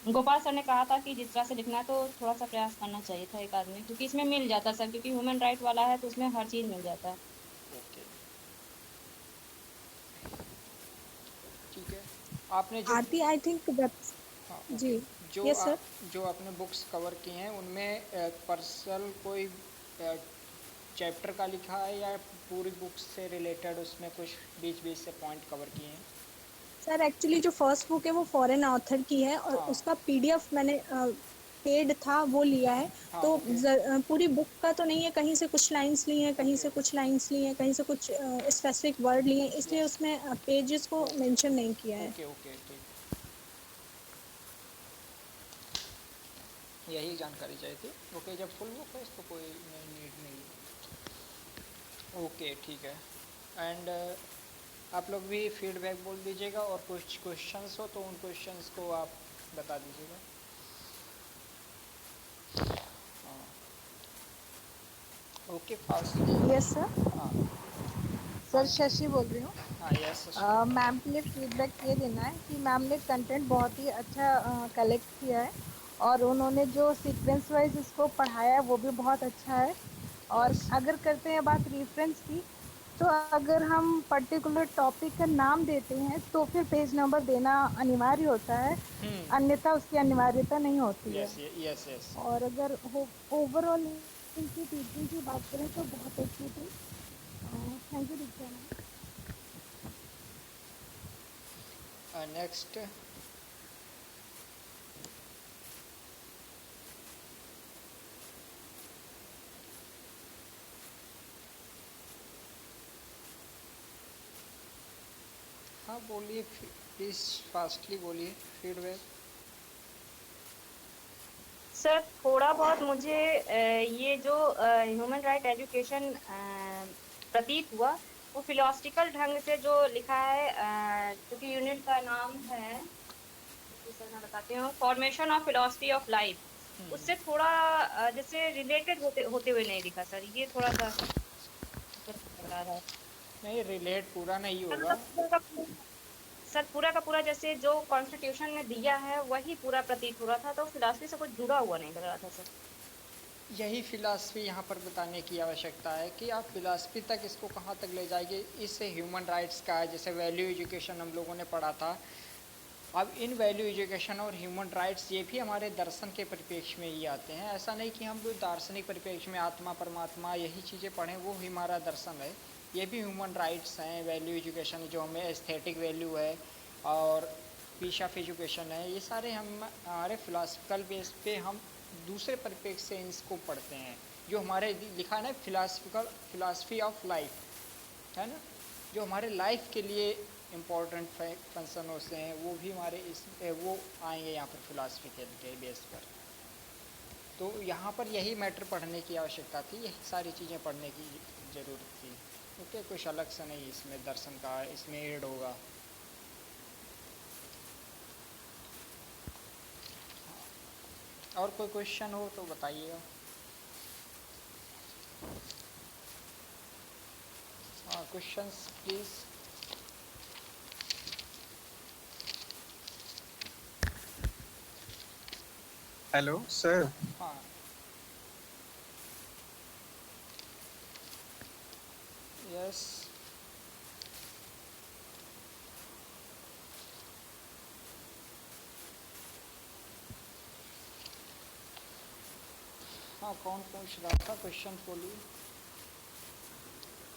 गोपाल सर ने कहा था कि जिस तरह से लिखना है तो थोड़ा सा प्रयास करना चाहिए था एक आदमी, क्योंकि इसमें मिल जाता है सर, क्योंकि ह्यूमन राइट वाला है तो उसमें हर चीज मिल जाता है। ओके ठीक है। आपने जो आरती आई थिंक वेब हाँ जी ओके, जो यस सर। जो आपने बुक्स कवर की हैं उनमें पर्सनल कोई चैप्टर का लिखा है या पूरी बुक्स से रिलेटेड उसमें कुछ बीच बीच से पॉइंट कवर किए हैं? सर एक्चुअली जो फर्स्ट बुक है वो फॉरेन ऑथर की है और हाँ उसका पीडीएफ मैंने पेड था वो लिया है। हाँ तो ओके पूरी बुक का तो नहीं है, कहीं से कुछ लाइंस ली हैं, कहीं ओके से कुछ लाइंस ली हैं, कहीं से कुछ स्पेसिफिक वर्ड लिए हैं, इसलिए यस उसमें पेजेस को ओके मेंशन नहीं किया है। ओके ओके ठीक, यही जानकारी चाहिए थी। ओके जब फुल बुक है तो कोई नीड नहीं। ओके ठीक है। एंड आप लोग भी फीडबैक बोल दीजिएगा और कुछ क्वेश्चंस हो तो उन क्वेश्चंस को आप बता दीजिएगा। हाँ ओके फास्ट। Yes sir. हाँ सर शशि बोल रही हूँ। हाँ यस मैम के लिए फीडबैक ये देना है कि मैम ने कंटेंट बहुत ही अच्छा कलेक्ट किया है और उन्होंने जो सीक्वेंस वाइज इसको पढ़ाया है वो भी बहुत अच्छा है। और यस अगर करते हैं बात रेफरेंस की, तो अगर हम पर्टिकुलर टॉपिक का नाम देते हैं तो फिर पेज नंबर देना अनिवार्य होता है, अन्यथा उसकी अनिवार्यता नहीं होती है। यस यस यस और अगर ओवरऑल इनकी टीचिंग की बात करें तो बहुत अच्छी थी। Thank you Diksha ma'am. Next हाँ बोलिए प्लीज फास्टली बोलिए फीडबैक। सर थोड़ा बहुत मुझे ये जो ह्यूमन राइट एजुकेशन प्रतीत हुआ वो फिलोसफिकल ढंग से जो लिखा है, क्योंकि यूनिट का नाम है, सर मैं बताती हूँ, formation of philosophy of life, उससे थोड़ा जैसे रिलेटेड होते होते हुए नहीं दिखा सर, ये थोड़ा सा लग रहा है। नहीं रिलेट पूरा नहीं होगा। सर पूरा का पूरा जैसे जो कॉन्स्टिट्यूशन ने दिया है वही पूरा प्रतीत हो रहा था, तो फिलॉसफी से कुछ जुड़ा हुआ नहीं लग रहा था सर। यही फिलॉसफी यहाँ पर बताने की आवश्यकता है कि आप फिलॉसफी तक इसको कहाँ तक ले जाएंगे। इससे ह्यूमन राइट्स का है, जैसे वैल्यू एजुकेशन हम लोगों ने पढ़ा था। अब इन वैल्यू एजुकेशन और ह्यूमन राइट्स ये भी हमारे दर्शन के परिप्रेक्ष्य में ही आते हैं। ऐसा नहीं कि हम दार्शनिक परिप्रेक्ष्य में आत्मा परमात्मा यही चीज़ें पढ़ें वो ही हमारा दर्शन है। ये भी ह्यूमन राइट्स हैं। वैल्यू एजुकेशन जो हमें एस्थेटिक वैल्यू है और पीस ऑफ एजुकेशन है, ये सारे हम हमारे फिलासफिकल बेस पे हम दूसरे परिप्रेक्ष्य से इसको पढ़ते हैं। जो हमारे लिखा है ना फिलासफी ऑफ लाइफ है ना, जो हमारे लाइफ के लिए इम्पोर्टेंट फंक्शन होते हैं वो भी हमारे इस वो आएंगे यहाँ पर फिलासफी के बेस पर। तो यहाँ पर यही मैटर पढ़ने की आवश्यकता थी, यही सारी चीज़ें पढ़ने की ज़रूरत थी। ओके कुछ अलग से नहीं इसमें दर्शन का इसमें एड होगा। और कोई क्वेश्चन हो तो बताइएगा। हाँ क्वेश्चंस प्लीज़। Hello sir. हाँ यस हाँ कौन पूछ रहा था क्वेश्चन बोलिए।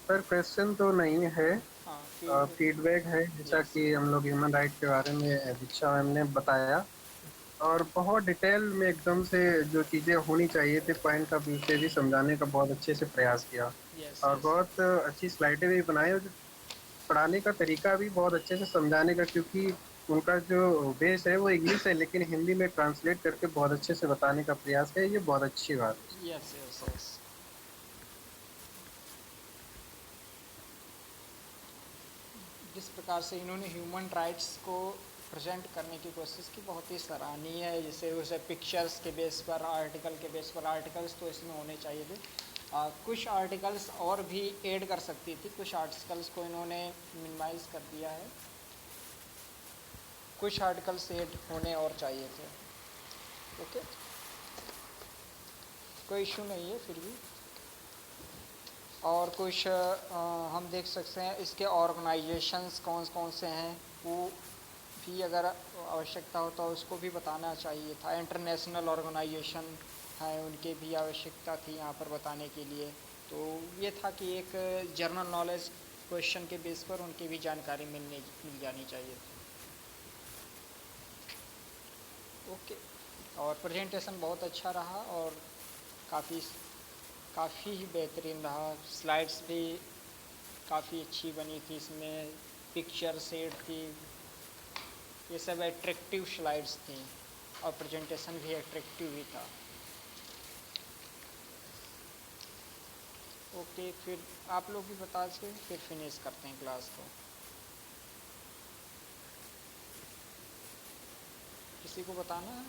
सर क्वेश्चन तो नहीं है, हाँ फीडबैक है। जैसा कि हम लोग ह्यूमन राइट के बारे में दीक्षा मैम ने बताया और बहुत डिटेल में एकदम से जो चीज़ें होनी चाहिए थी पॉइंट ऑफ व्यू से भी समझाने का बहुत अच्छे से प्रयास किया यस और यस बहुत अच्छी स्लाइडें भी बनाई और पढ़ाने का तरीका भी बहुत अच्छे से समझाने का, क्योंकि उनका जो बेस है वो इंग्लिश है लेकिन हिंदी में ट्रांसलेट करके बहुत अच्छे से बताने का प्रयास है। ये बहुत अच्छी बात है। यस यस यस किस प्रकार से इन्होंने ह्यूमन राइट्स को प्रेजेंट करने की कोशिश की, बहुत ही सराहनीय है। जैसे उसे पिक्चर्स के बेस पर, आर्टिकल के बेस पर, आर्टिकल्स तो इसमें होने चाहिए थे, कुछ आर्टिकल्स और भी ऐड कर सकती थी, कुछ आर्टिकल्स को इन्होंने मिनिमाइज कर दिया है, कुछ आर्टिकल्स ऐड होने और चाहिए थे। ओके, कोई इशू नहीं है फिर भी। और कुछ हम देख सकते हैं इसके ऑर्गेनाइजेशंस कौन कौन से हैं, वो भी अगर आवश्यकता हो तो उसको भी बताना चाहिए था। इंटरनेशनल ऑर्गेनाइजेशन है, उनके भी आवश्यकता थी यहाँ पर बताने के लिए। तो ये था कि एक जनरल नॉलेज क्वेश्चन के बेस पर उनकी भी जानकारी मिल जानी चाहिए थी। ओके, और प्रेजेंटेशन बहुत अच्छा रहा और काफ़ी ही बेहतरीन रहा। स्लाइड्स भी काफ़ी अच्छी बनी थी, इसमें पिक्चर सेट थी, ये सब एट्रैक्टिव स्लाइड्स थी और प्रेजेंटेशन भी एट्रैक्टिव ही था। ओके, फिर आप लोग भी बता के फिर फिनिश करते हैं क्लास को। किसी को बताना है?